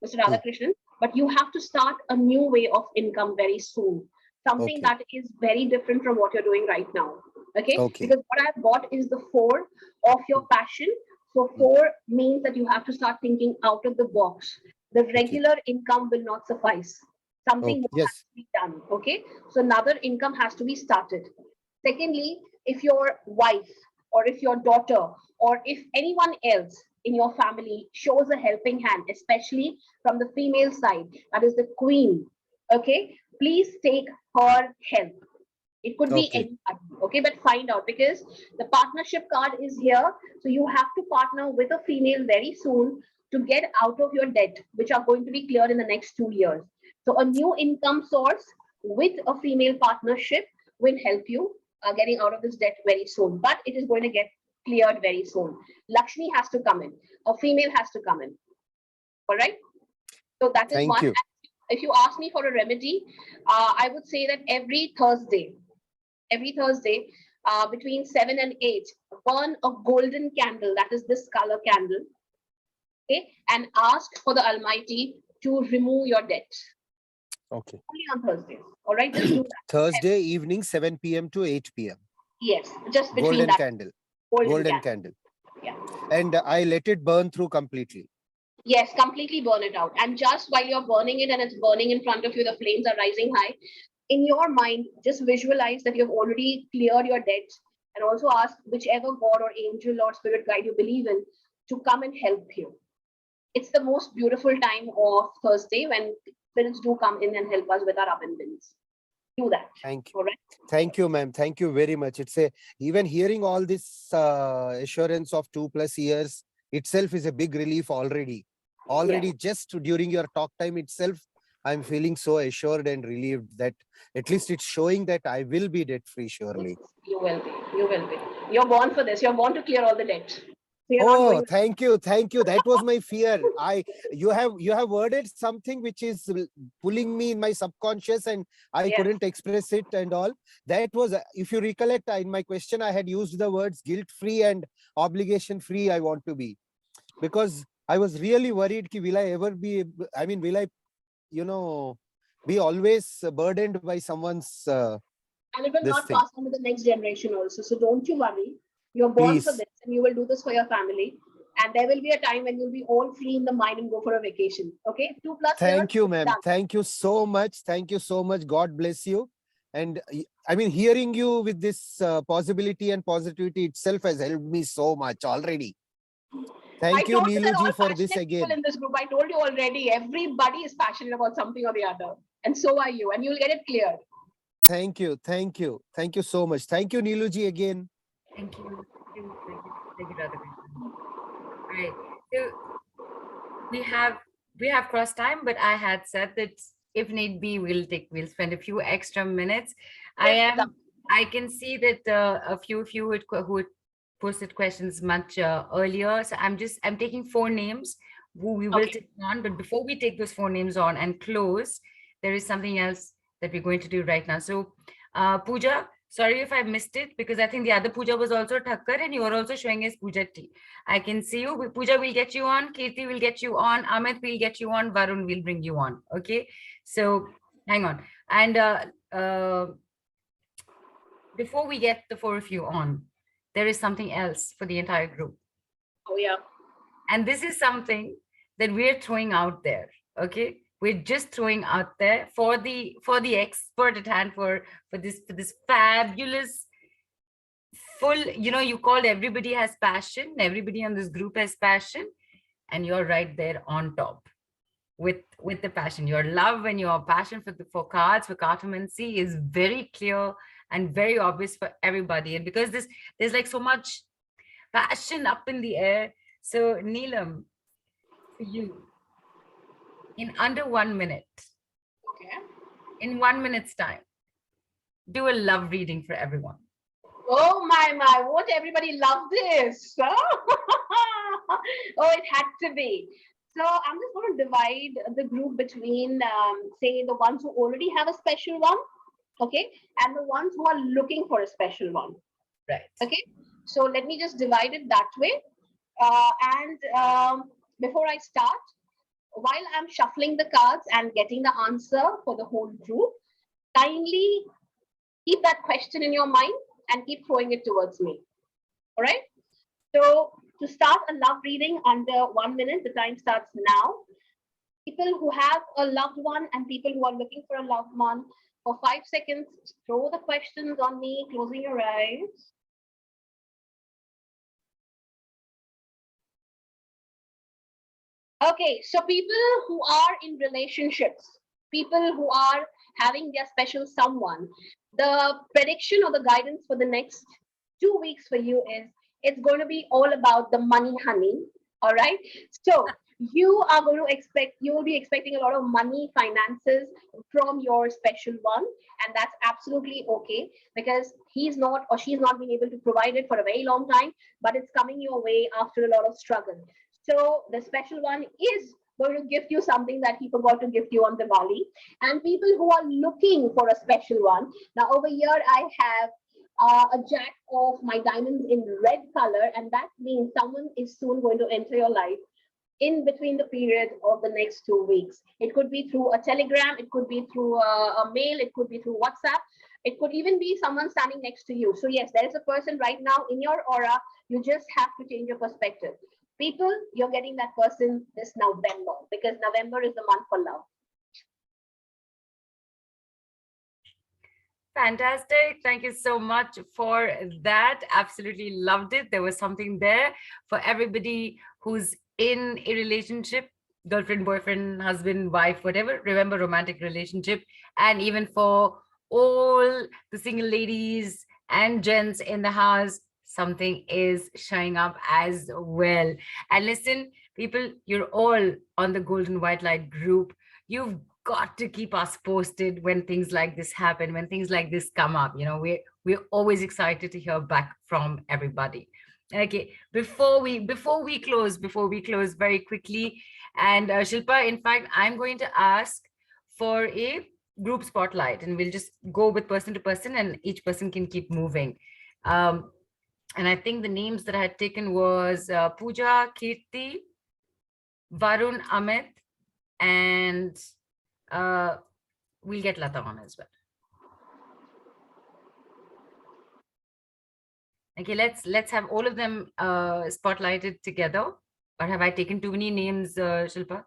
Mr. Radhakrishnan, but you have to start a new way of income very soon. Something that is very different from what you're doing right now. Okay. Because what I've got is the 4 of your passion. So 4 means that you have to start thinking out of the box. The regular income will not suffice. Something more has to be done. Okay. So another income has to be started. Secondly, if your wife or if your daughter or if anyone else in your family shows a helping hand, especially from the female side, that is the queen, okay, please take her help. It could be anybody, okay, but find out, because the partnership card is here. So you have to partner with a female very soon to get out of your debt, which are going to be cleared in the next 2 years. So a new income source with a female partnership will help you getting out of this debt very soon, but it is going to get cleared very soon. Lakshmi has to come in. A female has to come in. All right. So that is Thank one. you. If you ask me for a remedy, I would say that every Thursday, between 7 and 8, burn a golden candle, that is this color candle, okay, and ask for the Almighty to remove your debt. Okay. Only on Thursdays. All right, just do that. Thursday evening, 7 p.m. to 8 p.m. Yes, just between Golden that. candle. Golden Candle. Yeah. And I let it burn through completely. Yes, completely burn it out. And just while you're burning it and it's burning in front of you, the flames are rising high. In your mind, just visualize that you've already cleared your debts, and also ask whichever God or angel or spirit guide you believe in to come and help you. It's the most beautiful time of Thursday when spirits do come in and help us with our abundance. Do that. Thank you. All right. Thank you, ma'am. Thank you very much. It's even hearing all this assurance of 2+ years itself is a big relief already. Already, just during your talk time itself, I'm feeling so assured and relieved that at least it's showing that I will be debt free surely. You will be. You will be. You're born for this. You're born to clear all the debt. Oh, thank you. That was my fear. You have worded something which is pulling me in my subconscious, and I couldn't express it and all. That was, if you recollect, in my question I had used the words guilt free and obligation free. I want to be, because I was really worried ki will I ever be, I mean, will I, be always burdened by someone's and it will this not thing. pass on to the next generation also. So don't you worry. You're born for Please. this, and you will do this for your family. And there will be a time when you'll be all free in the mind and go for a vacation. Okay, 2+ years. Thank you, ma'am. done. Thank you so much. Thank you so much. God bless you. And I mean, hearing you with this possibility and positivity itself has helped me so much already. Thank you, Neeluji, for this again. In this group, I told you already, everybody is passionate about something or the other, and so are you, and you'll get it cleared. Thank you. Thank you. Thank you so much. Thank you, Neeluji, again. Thank you. Thank you, Radha. Right. So we have crossed time, but I had said that if need be, we'll spend a few extra minutes. I can see that a few of you who had posted questions much earlier. So I'm taking 4 names who we will take on. But before we take those 4 names on and close, there is something else that we're going to do right now. So Pooja, sorry if I missed it, because I think the other Pooja was also Thakkar and you are also showing as Pooja T. I can see you. Pooja will get you on. Kirti will get you on. Amit will get you on. Varun will bring you on. Okay. So hang on. And before we get the 4 of you on, there is something else for the entire group. Oh, yeah. And this is something that we're throwing out there. Okay. We're just throwing out there for the expert at hand for this fabulous full, you called everybody has passion, everybody on this group has passion, and you're right there on top with the passion. Your love and your passion for cards, for Cartomancy is very clear and very obvious for everybody. And because there's like so much passion up in the air. So Neelam, for you, in under 1 minute, in 1 minute's time, do a love reading for everyone. Oh my, won't everybody love this? Oh, it had to be. So I'm just going to divide the group between, say, the ones who already have a special one, okay, and the ones who are looking for a special one. Right. Okay. So let me just divide it that way. Before I start, while I'm shuffling the cards and getting the answer for the whole group, kindly keep that question in your mind and keep throwing it towards me. All right. So to start a love reading under 1 minute, the time starts now. People who have a loved one and people who are looking for a loved one, for 5 seconds, throw the questions on me, closing your eyes. Okay, so people who are in relationships, people who are having their special someone, the prediction or the guidance for the next 2 weeks for you is it's going to be all about the money, honey. All right. So you will be expecting a lot of money, finances from your special one. And that's absolutely okay, because he's not or she's not been able to provide it for a very long time, but it's coming your way after a lot of struggle. So the special one is going to gift you something that he forgot to gift you on Diwali. And people who are looking for a special one. Now over here I have a jack of my diamonds in red color, and that means someone is soon going to enter your life in between the period of the next 2 weeks. It could be through a telegram, it could be through a mail, it could be through WhatsApp, it could even be someone standing next to you. So yes, there is a person right now in your aura. You just have to change your perspective. People, you're getting that person this November, because November is the month for love. Fantastic. Thank you so much for that. Absolutely loved it. There was something there for everybody who's in a relationship, girlfriend, boyfriend, husband, wife, whatever. Remember, romantic relationship. And even for all the single ladies and gents in the house, something is showing up as well. And listen, people, you're all on the Golden White Light group. You've got to keep us posted when things like this happen, when things like this come up. You know, we're always excited to hear back from everybody. Okay, before we close very quickly, and Shilpa, in fact, I'm going to ask for a group spotlight, and we'll just go with person to person, and each person can keep moving. And I think the names that I had taken was Pooja, Kirti, Varun, Amit, and we'll get Lata on as well. Okay, let's have all of them spotlighted together. Or have I taken too many names, Shilpa?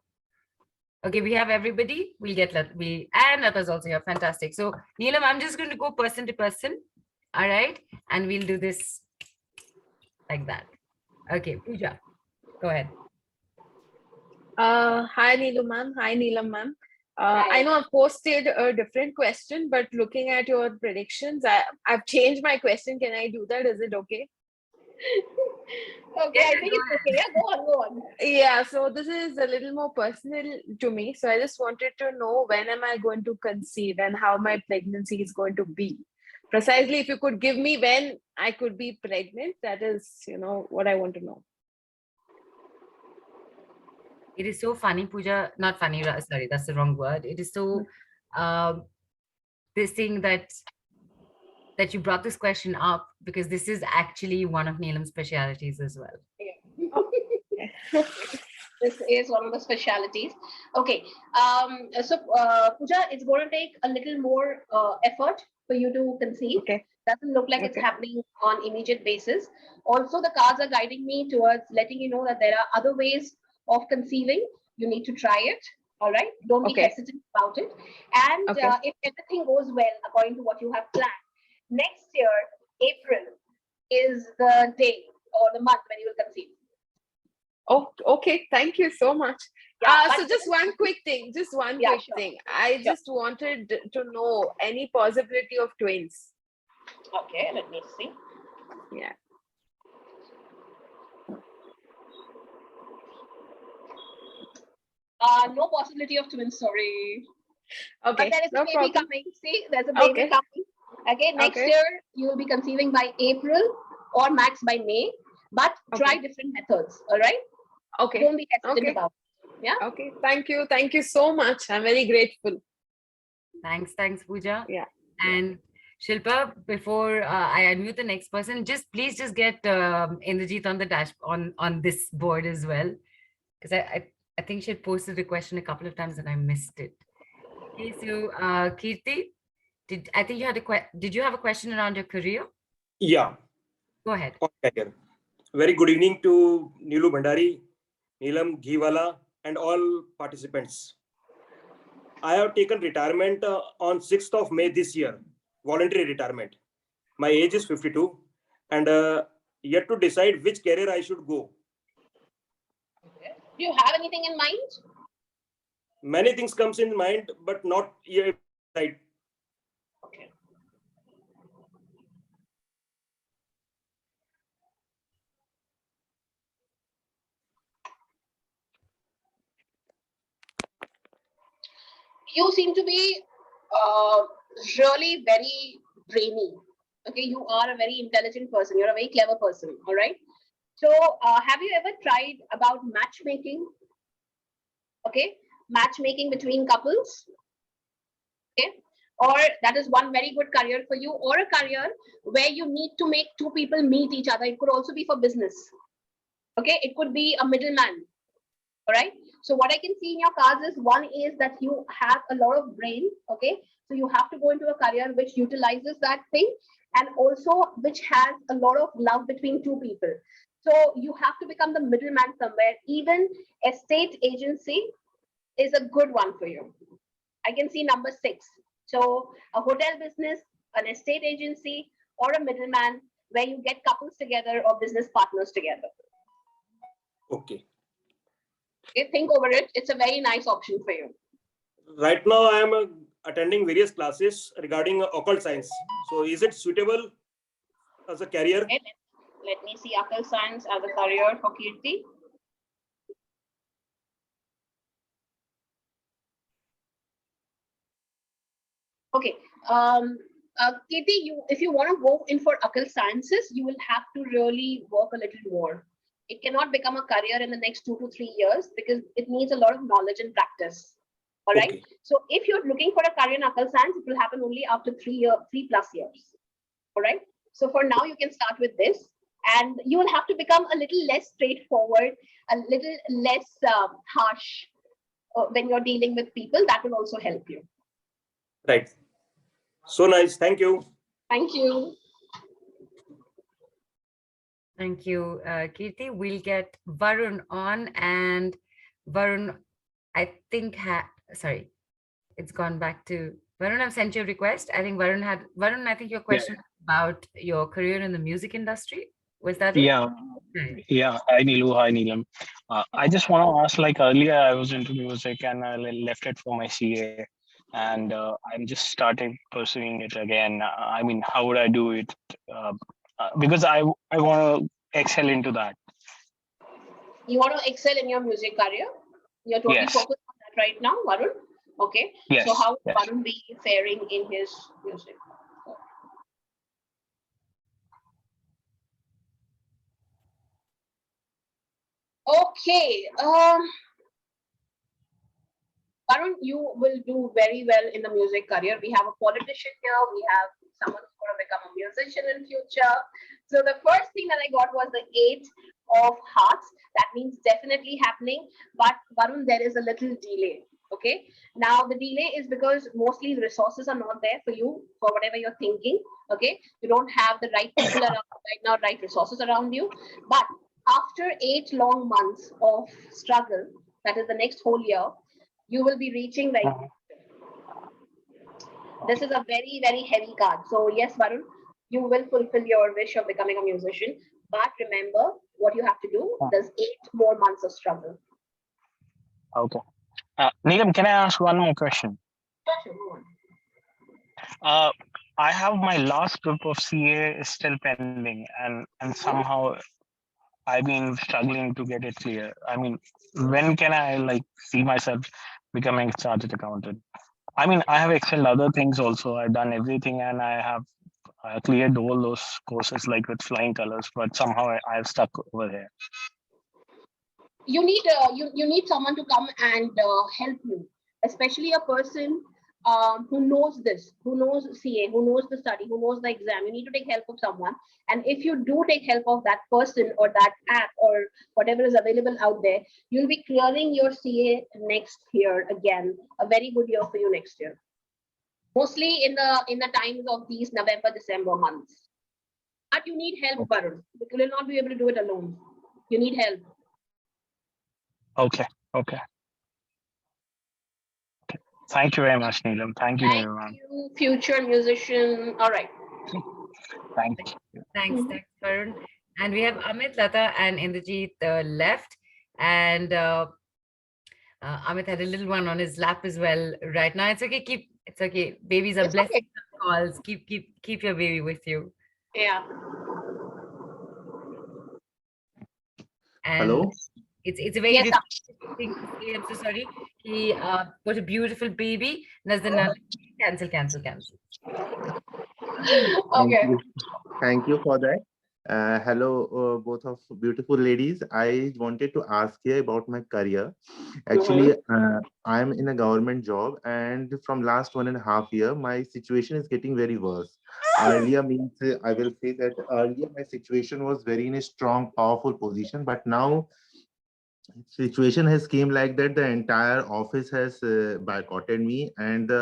Okay, we have everybody. We'll get and Lata's also here. Fantastic. So Neelam, I'm just going to go person to person. All right, and we'll do this like that. Okay, Pooja, go ahead. Hi Neelam ma'am. Hi Neelam ma'am. I know I've posted a different question, but looking at your predictions, I've changed my question. Can I do that? Is it okay? Okay, I think it's okay. Yeah, go on. Yeah, so this is a little more personal to me. So I just wanted to know, when am I going to conceive and how my pregnancy is going to be? Precisely, if you could give me when I could be pregnant, that is, what I want to know. It is so funny, Pooja, not funny, sorry, that's the wrong word. It is so this thing that you brought this question up, because this is actually one of Neelam's specialities as well. Yeah. This is one of the specialities. Okay, so Pooja, it's going to take a little more effort for you to conceive. Okay. Doesn't look like it's happening on immediate basis. Also, the cards are guiding me towards letting you know that there are other ways of conceiving. You need to try it. All right, don't be hesitant about it. And if everything goes well according to what you have planned, next year April is the day or the month when you will conceive. Oh, okay. Thank you so much. Yeah, so just one quick thing. Thing. I just wanted to know any possibility of twins. Okay, let me see. Yeah. No possibility of twins, sorry. Okay. But there is a baby coming. See, there's a baby coming. Okay, next year you will be conceiving by April or max by May, but try different methods. All right. Okay. Don't be hesitant about it. Yeah. Okay. Thank you. Thank you so much. I'm very grateful. Thanks, Pooja. Yeah. And Shilpa, before I unmute the next person, please get Indrajit on the dash on this board as well, because I think she had posted a question a couple of times and I missed it. Okay, so Kirti, did you have a question around your career? Yeah. Go ahead. Okay. Very good evening to Neelu Bhandari, Neelam Gheewala, and all participants. I have taken retirement on 6th of May this year, voluntary retirement. My age is 52 and yet to decide which career I should go. Do you have anything in mind? Many things comes in mind, but not yet right. Okay. You seem to be really very brainy. Okay, you are a very intelligent person. You're a very clever person. All right. So, have you ever tried about matchmaking? Okay, matchmaking between couples. Okay, or that is one very good career for you, or a career where you need to make two people meet each other. It could also be for business. Okay, it could be a middleman. All right. So what I can see in your cards is, one is that you have a lot of brain. Okay, so you have to go into a career which utilizes that thing, and also which has a lot of love between two people. So you have to become the middleman somewhere. Even estate agency is a good one for you. I can see number 6. So a hotel business, an estate agency, or a middleman where you get couples together or business partners together. Okay. Okay, think over it. It's a very nice option for you. Right now, I am attending various classes regarding occult science. So, is it suitable as a career? Okay, let me see occult science as a career for Kirti. Okay. Kirti, if you want to go in for occult sciences, you will have to really work a little more. It cannot become a career in the next 2 to 3 years because it needs a lot of knowledge and practice. All right. Okay. So if you're looking for a career in occult science, it will happen only after 3+ years. All right. So for now, you can start with this, and you will have to become a little less straightforward, a little less harsh when you're dealing with people. That will also help you. Right. So nice. Thank you. Thank you. Thank you, Kirti. We'll get Varun on, and Varun, I think sorry, it's gone back to Varun. I've sent you a request. I think Varun, I think your question about your career in the music industry. Was that it? Yeah. Yeah. Hi, Neelu. Hi, Neelam. I just want to ask, like earlier, I was into music and I left it for my CA, and I'm just started pursuing it again. I mean, how would I do it? Because I want to excel into that. You want to excel in your music career? You're totally focused on that right now, Varun? Okay. Yes. So how would Varun be faring in his music? Okay. Varun, you will do very well in the music career. We have a politician here. We have someone who's going to become a musician in future. So the first thing that I got was the 8 of hearts. That means definitely happening. But Varun, there is a little delay. Okay. Now the delay is because mostly the resources are not there for you for whatever you're thinking. Okay. You don't have the right people around right now, right resources around you. But after 8 long months of struggle, that is the next whole year, you will be reaching the. This is a very, very heavy card. So yes, Varun, you will fulfill your wish of becoming a musician. But remember what you have to do. There's 8 more months of struggle. Okay. Neelam, can I ask one more question? Sure, go on. I have my last group of CA is still pending, and somehow I've been struggling to get it clear. I mean, when can I see myself becoming a chartered accountant? I mean, I have excelled other things also. I've done everything, and I have cleared all those courses like with flying colors, but somehow I've stuck over here. You need you need someone to come and help you, especially a person who knows this, who knows CA, who knows the study, who knows the exam. You need to take help of someone. And if you do take help of that person or that app or whatever is available out there, you'll be clearing your CA next year again. A very good year for you next year. Mostly in the times of these November, December months. But you need help, Varun. You will not be able to do it alone. You need help. Okay. Thank you very much, Neelam. Thank you, Neelam. Thank you, future musician. All right. Thank you. Thanks, Varun. And we have Amit, Lata, and Indrajit left. And Amit had a little one on his lap as well right now. It's okay. It's okay. Babies are blessed. Okay. Calls. Keep your baby with you. Yeah. And hello. It's a very difficult thing to say. I'm so sorry. He got a beautiful baby. Cancel. Okay. Thank you for that. Hello, both of beautiful ladies. I wanted to ask you about my career. Actually, I'm in a government job, and from last 1.5 year, my situation is getting very worse. Earlier means I will say that earlier my situation was very in a strong, powerful position, but now situation has came like that. The entire office has boycotted me, and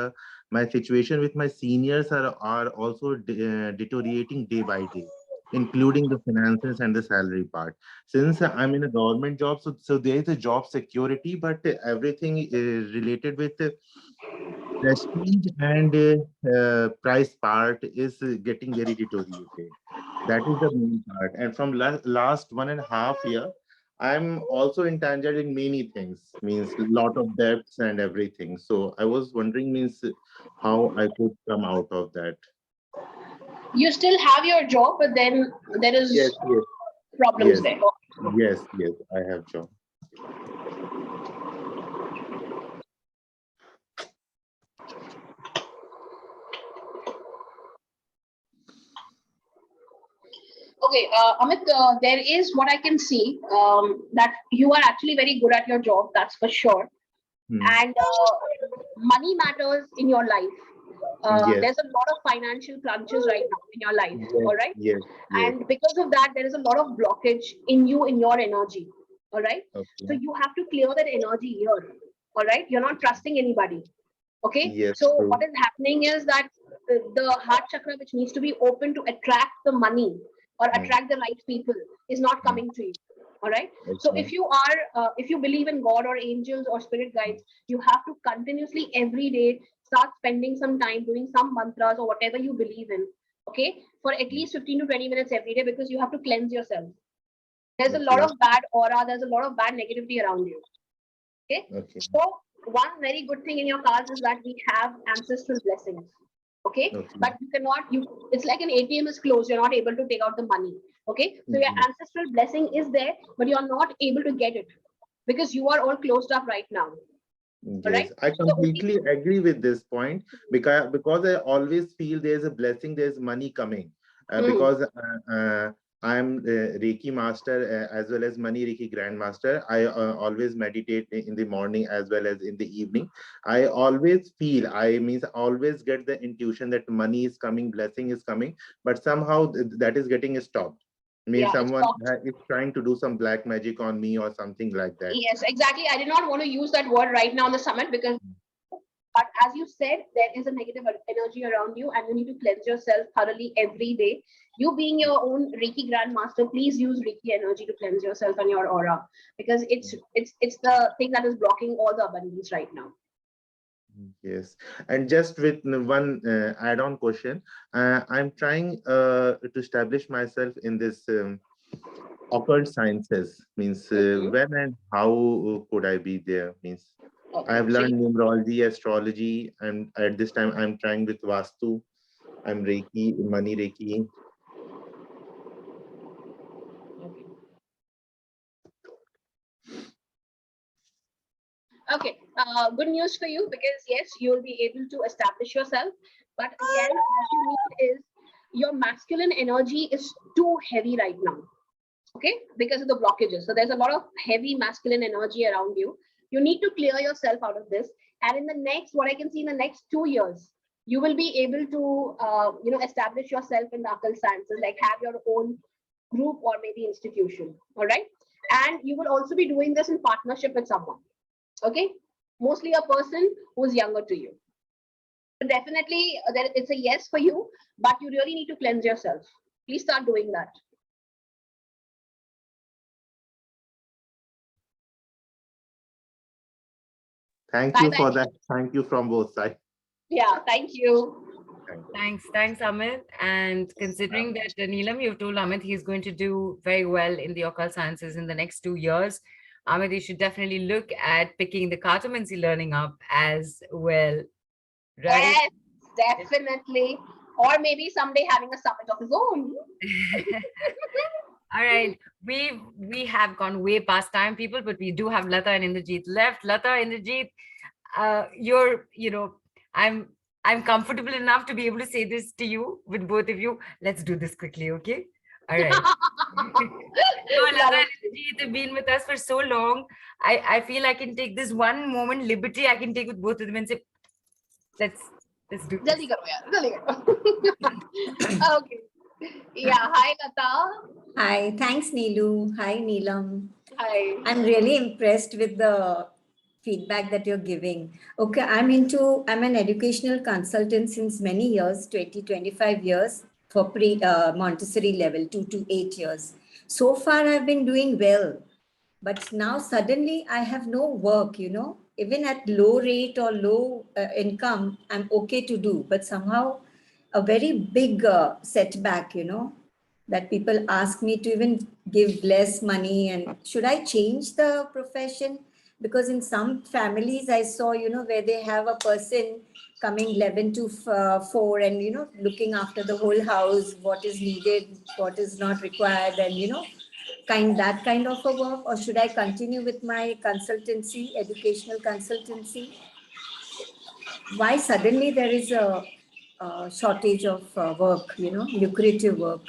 my situation with my seniors are also deteriorating day by day, including the finances and the salary part. Since I'm in a government job, so there is a job security, but everything related with prestige and price part is getting very deteriorated. That is the main part. And from last 1.5 year, I'm also entangled in many things, means lot of debts and everything. So I was wondering, means how I could come out of that. You still have your job, but then there Yes, is yes, problems yes, there. yes, yes. I have job. Okay, Amit, there is what I can see, that you are actually very good at your job, that's for sure. And money matters in your life. Yes, There's a lot of financial crunches right now in your life, yes, all right? yes, yes. And because of that, there is a lot of blockage in you, in your energy, all right? So Okay. you have to clear that energy here, all right? You're not trusting anybody, okay? Yes, So true. what is happening is that the heart chakra, which needs to be open to attract the money or attract the right people, is not coming to you, all right? So Okay. if you believe in God or angels or spirit guides, you have to continuously every day start spending some time doing some mantras or whatever you believe in, okay, for at least 15 to 20 minutes every day, because you have to cleanse yourself. There's a lot Okay. of bad aura, there's a lot of bad negativity around you, okay? Okay. So one very good thing in your cards is that we have ancestral blessings, okay? Okay. But you cannot, it's like an ATM is closed, you're not able to take out the money, okay? So your Yes. ancestral blessing is there, but you're not able to get it because you are all closed up right now, all right? Yes, I So only, completely agree with this point, because I always feel there's a blessing, there's money coming, because I'm Reiki master, as well as money Reiki grandmaster. I always meditate in the morning as well as in the evening. I always feel, I means always get the intuition that money is coming, blessing is coming, but somehow that is getting stopped. Means yeah, it's someone stopped. is trying to do some black magic on me or something like that. Yes, exactly. I did not want to use that word right now on the summit because, but as you said, there is a negative energy around you, and you need to cleanse yourself thoroughly every day. You being your own Reiki grandmaster, please use Reiki energy to cleanse yourself and your aura, because it's the thing that is blocking all the abundance right now. Yes, and just with one add-on question, I'm trying to establish myself in this occult sciences. Means when and how could I be there? Means I Okay, have so learned numerology, astrology, and at this time I'm trying with Vastu. I'm Reiki, money Reiki. okay, good news for you, because yes, you'll be able to establish yourself. But again, what you need is your masculine energy is too heavy right now, okay, because of the blockages. So there's a lot of heavy masculine energy around you. You need to clear yourself out of this. And in the next, what I can see in the next 2 years, you will be able to, establish yourself in the occult sciences, like have your own group or maybe institution. All right. And you will also be doing this in partnership with someone. Okay. Mostly a person who's younger to you. So definitely, it's a yes for you, but you really need to cleanse yourself. Please start doing that. Thank Bye you bye. for that. Thank you from both sides. Yeah. Thank you. Thanks, Amit. And considering that Neelam, you've told Amit he's going to do very well in the occult sciences in the next 2 years, Amit, you should definitely look at picking the Cartomancy learning up as well, right? Yes, definitely. Or maybe someday having a summit of his own. All right, we have gone way past time, people, but we do have Lata and Indrajit left. Lata, Indrajit, I'm comfortable enough to be able to say this to you with both of you. Let's do this quickly, okay? All right. So, Lata and Indrajit have been with us for so long. I feel I can take this one moment liberty I can take with both of them and say, let's do this. Jaldi karo yaar, jaldi karo. Okay. Yeah. Hi, Lata. Hi, thanks, Neelu. Hi, Neelam. Hi. I'm really impressed with the feedback that you're giving. Okay, I'm an educational consultant since many years, 20, 25 years for Montessori level, 2 to 8 years. So far, I've been doing well. But now suddenly I have no work, even at low rate or low income, I'm okay to do. But somehow a very big setback, that people ask me to even give less money. And should I change the profession? Because in some families I saw, where they have a person coming 11 to 4 and, looking after the whole house, what is needed, what is not required, and, that kind of a work, or should I continue with my consultancy, educational consultancy? Why suddenly there is a shortage of work, lucrative work?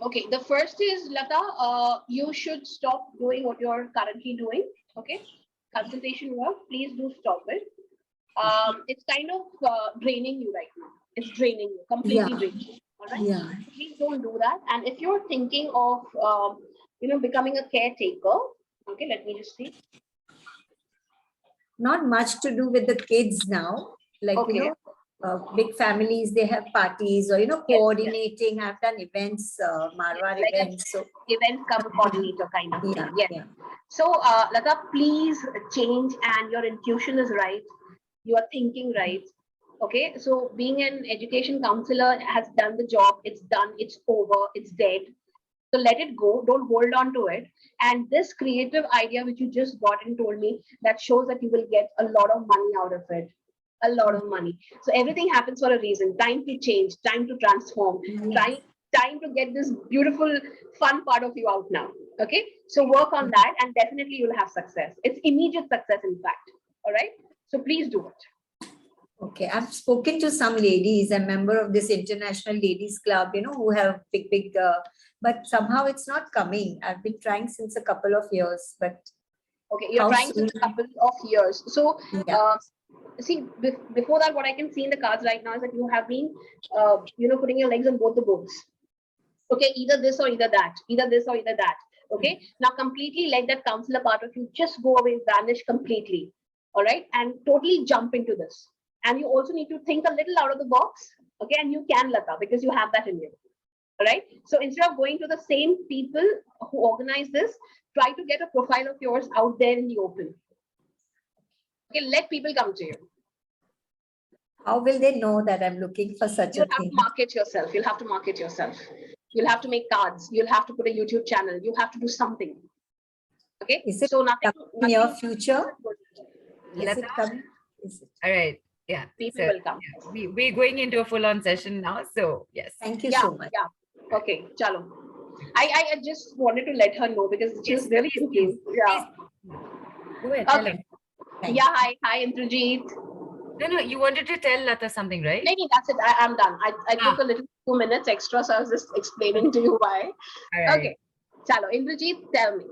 Okay, the first is Lata, you should stop doing what you're currently doing. Okay, consultation work, please do stop it. It's kind of draining you right now. It's draining you, completely draining you. All right. Yeah. Please don't do that. And if you're thinking of, becoming a caretaker, okay, let me just see. Not much to do with the kids now. Like, Okay. Big families, they have parties or, coordinating. I've done events, Marwar Like events. So event come coordinator kind of thing. Yes. Yeah. So, Lata, please change, and your intuition is right. You are thinking right. Okay. So, being an education counselor has done the job. It's done. It's over. It's dead. So let it go. Don't hold on to it. And this creative idea, which you just got and told me, that shows that you will get a lot of money out of it. A lot of money. So everything happens for a reason. Time to change, time to transform, time to get this beautiful, fun part of you out now. Okay. So work on that, and definitely you'll have success. It's immediate success, in fact. All right. So please do it. Okay, I've spoken to some ladies, a member of this international ladies club, who have big, but somehow it's not coming. I've been trying since a couple of years, but okay, you're trying since a couple of years. So, see, before that, what I can see in the cards right now is that you have been, putting your legs on both the boats. Okay, either this or either that, either this or either that. Okay, now completely let that counselor part of you just go away, vanish completely. All right, and totally jump into this. And you also need to think a little out of the box. Okay, and you can, Lata, because you have that in you. All right. So instead of going to the same people who organize this, try to get a profile of yours out there in the open. Okay, let people come to you. How will they know that I'm looking for such a thing? You'll have to market yourself. You'll have to market yourself. You'll have to make cards. You'll have to put a YouTube channel. You have to do something. Okay. Is it so nothing in your future? Is it coming? All right. Yeah. People will come. Yes. We're going into a full-on session now. So yes. Thank you so much. Yeah. Okay. Chalo. I just wanted to let her know because she was really confused. Yeah. Go ahead. Okay. Yeah. Hi, Indrajit. No, you wanted to tell Lata something, right? No, that's it. I'm done. I took a little 2 minutes extra, so I was just explaining to you why. Right. Okay. Chalo. Indrajit, tell me.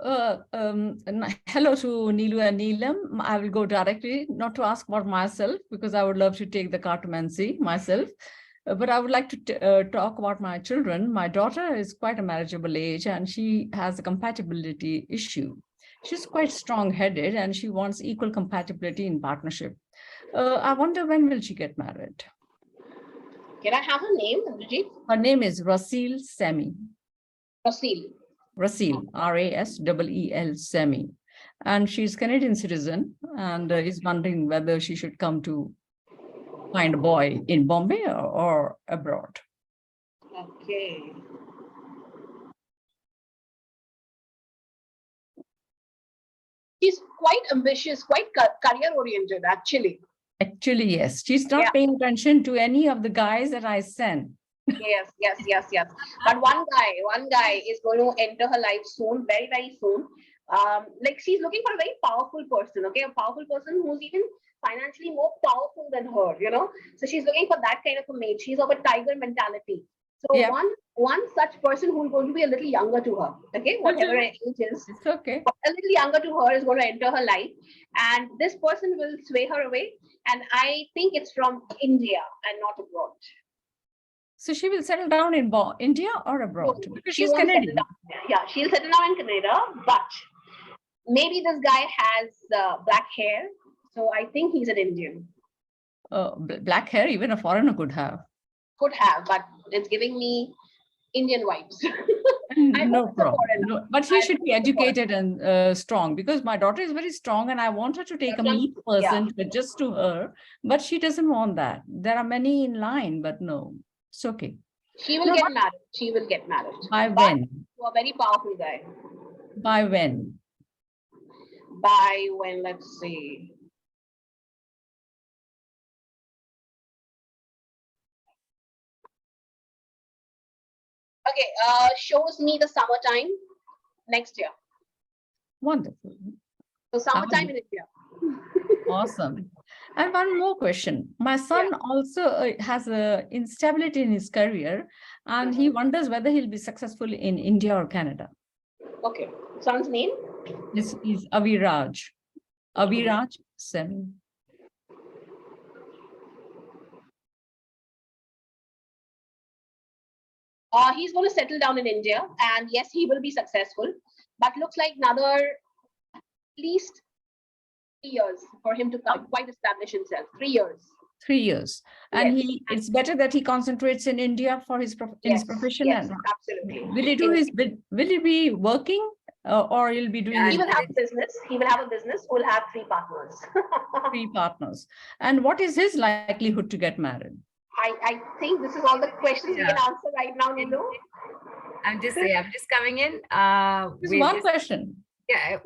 Hello to Neelu and Neelam. I will go directly, not to ask about myself, because I would love to take the cartomancy myself. But I would like to talk about my children. My daughter is quite a marriageable age, and she has a compatibility issue. She's quite strong-headed, and she wants equal compatibility in partnership. I wonder, when will she get married? Can I have her name, Indrajit? Her name is Rasil Semi. Rasil, R-A-S-E-E-L, Semi. And she's Canadian citizen and is wondering whether she should come to find a boy in Bombay or abroad. Okay. She's quite ambitious, quite career-oriented, actually. Actually, yes. She's not paying attention to any of the guys that I send. Yes. But one guy is going to enter her life soon, very, very soon. Like she's looking for a very powerful person, okay? A powerful person who's even financially more powerful than her, you know. So she's looking for that kind of a mate. She's of a tiger mentality. So Yeah. one such person who is going to be a little younger to her, okay, whatever her age is, it's okay. a little younger to her is going to enter her life, and this person will sway her away. And I think it's from India and not abroad. So she will settle down in India or abroad because She she's won't settle Canadian. down. Yeah, she'll settle down in Canada, but maybe this guy has black hair, so I think he's an Indian. Black hair, even a foreigner could have. Could have, but it's giving me Indian vibes. No problem. No, but he should be educated and strong, because my daughter is very strong and I want her to take a meat person to adjust to her, but she doesn't want that. There are many in line, but no, it's okay. She will get married. She will get married. By when? To a very powerful guy. By when? By when? Let's see. Okay, shows me the summertime next year. Wonderful. So summertime in India. Awesome. And one more question. My son also has a instability in his career, and he wonders whether he'll be successful in India or Canada. Okay. Son's name? This is Aviraj. Aviraj Sen. He's going to settle down in India, and yes, he will be successful. But looks like another at least 3 years for him to quite establish himself. 3 years. 3 years. And it's better that he concentrates in India for his his profession. Yes, and absolutely. will he do will he be working or he'll be doing He will have a business. He will have a business. We'll have 3 partners. 3 partners. And what is his likelihood to get married? I think this is all the questions we can answer right now, Neelu. I'm just coming in. Just one question. Yeah.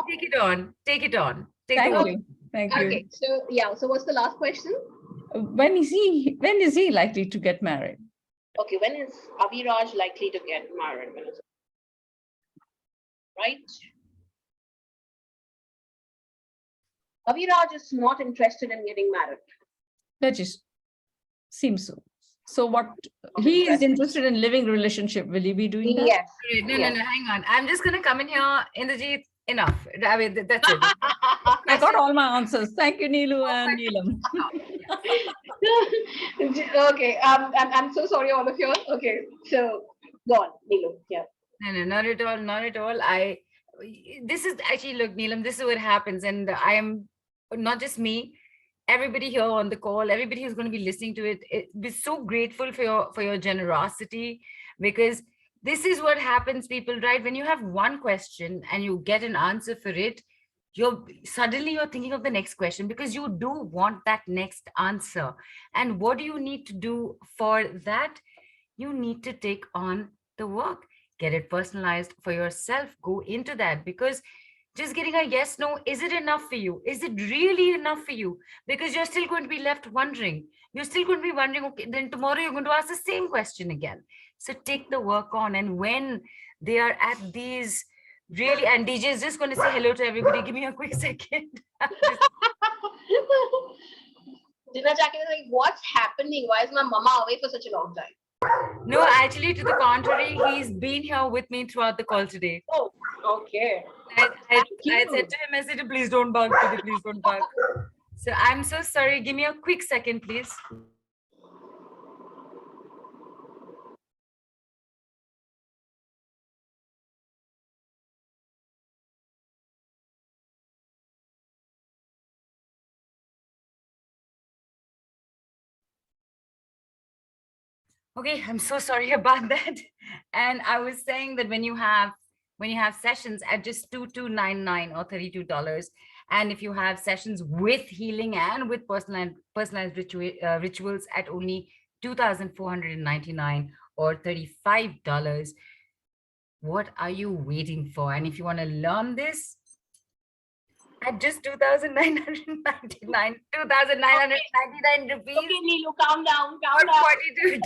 Take it on. Take it on. Thank you. Thank you. Okay. So what's the last question? When is he likely to get married? Okay, when is Aviraj likely to get married? When is it? Right? Aviraj is not interested in getting married. That just seems so. So what he is interested in living relationship. Will he be doing that? Yes. No, hang on. I'm just gonna come in here, Indrajit. Enough. I mean, that's it. I got all my answers. Thank you, Neelu and Neelam. Okay. I'm so sorry, all of you. Okay. So go on, Neelu. Yeah. No, not at all. Not at all. This is actually, look, Neelam, this is what happens. And I am not just me, everybody here on the call, everybody who's going to be listening to it, we're so grateful for your generosity, because this is what happens, people, right? When you have one question and you get an answer for it, you're thinking of the next question, because you do want that next answer. And what do you need to do for that? You need to take on the work, get it personalized for yourself, go into that, because just getting a yes, no, is it enough for you? Is it really enough for you? Because you're still going to be left wondering. You're still going to be wondering, okay, then tomorrow you're going to ask the same question again. So take the work on. And when they are at these really, and DJ is just going to say hello to everybody. Give me a quick second. Dina Jackie is like, what's happening? Why is my mama away for such a long time? No, actually, to the contrary, he's been here with me throughout the call today. Oh, okay. I said to him, I said, please don't bug, please don't bug. So I'm so sorry. Give me a quick second, please. Okay, I'm so sorry about that. And I was saying that when you have sessions at just $22.99 or $32, and if you have sessions with healing and with personalized rituals at only $2,499 or $35, what are you waiting for? And if you want to learn this at just 2,999 rupees. Okay, Neelu, calm down. $42.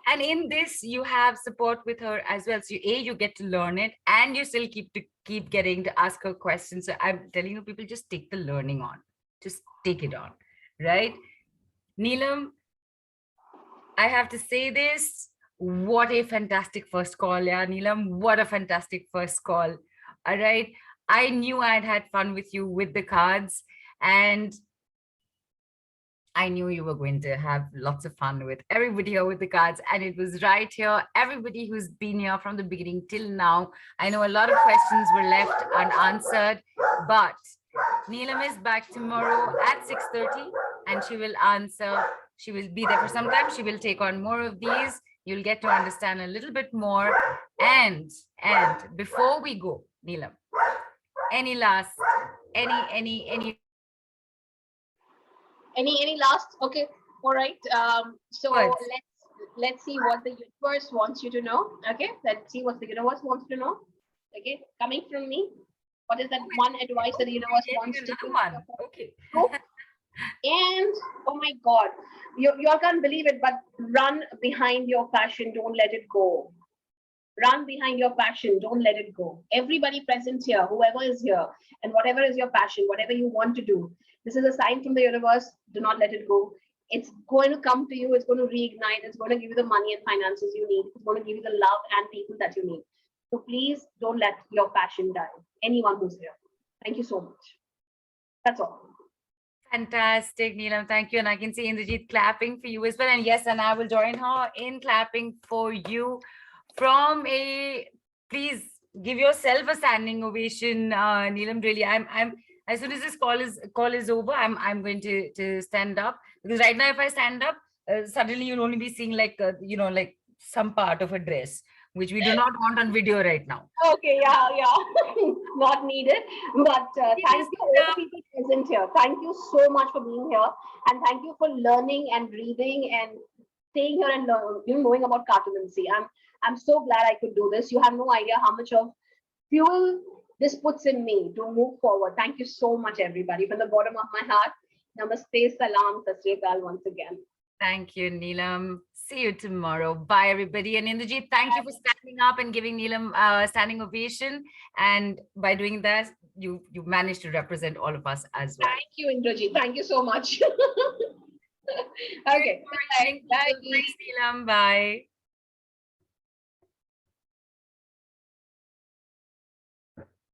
And in this, you have support with her as well. So you get to learn it, and you still keep getting to ask her questions. So I'm telling you, people, just take the learning on. Just take it on, right? Neelam, I have to say this. What a fantastic first call, yeah, Neelam. What a fantastic first call. All right. I knew I'd had fun with you with the cards, and I knew you were going to have lots of fun with everybody here with the cards, and it was right here. Everybody who's been here from the beginning till now, I know a lot of questions were left unanswered, but Neelam is back tomorrow at 6:30, and she will answer. She will be there for some time. She will take on more of these. You'll get to understand a little bit more. And before we go, Neelam, any last, any last? Okay, all right. So words? let's see what the universe wants you to know. Okay, let's see what the universe wants to know. Okay, coming from me, what is that one advice that the universe wants to do? Okay. And oh my God, you all can't believe it, but run behind your passion. Don't let it go. Run behind your passion. Don't let it go. Everybody present here, whoever is here, and whatever is your passion, whatever you want to do, this is a sign from the universe. Do not let it go. It's going to come to you. It's going to reignite. It's going to give you the money and finances you need. It's going to give you the love and people that you need. So please don't let your passion die. Anyone who's here. Thank you so much. That's all. Fantastic, Neelam. Thank you. And I can see Indrajit clapping for you as well. And yes, and I will join her in clapping for you. From a, please give yourself a standing ovation, Neelam. Really, I'm as soon as this call is over, I'm going to stand up, because right now if I stand up, suddenly you'll only be seeing like like some part of a dress, which we do not want on video right now. Okay, yeah, not needed. But thank you all the people present here. Thank you so much for being here, and thank you for learning and reading and staying here and knowing about Cartomancy. I'm so glad I could do this. You have no idea how much of fuel this puts in me to move forward. Thank you so much, everybody, from the bottom of my heart. Namaste, salam, sat sri akal once again. Thank you, Neelam. See you tomorrow. Bye, everybody. And Indrajit, thank you for standing up and giving Neelam a standing ovation. And by doing that, you managed to represent all of us as well. Thank you, Indrajit. Thank you so much. Okay. Bye, Neelam. Bye.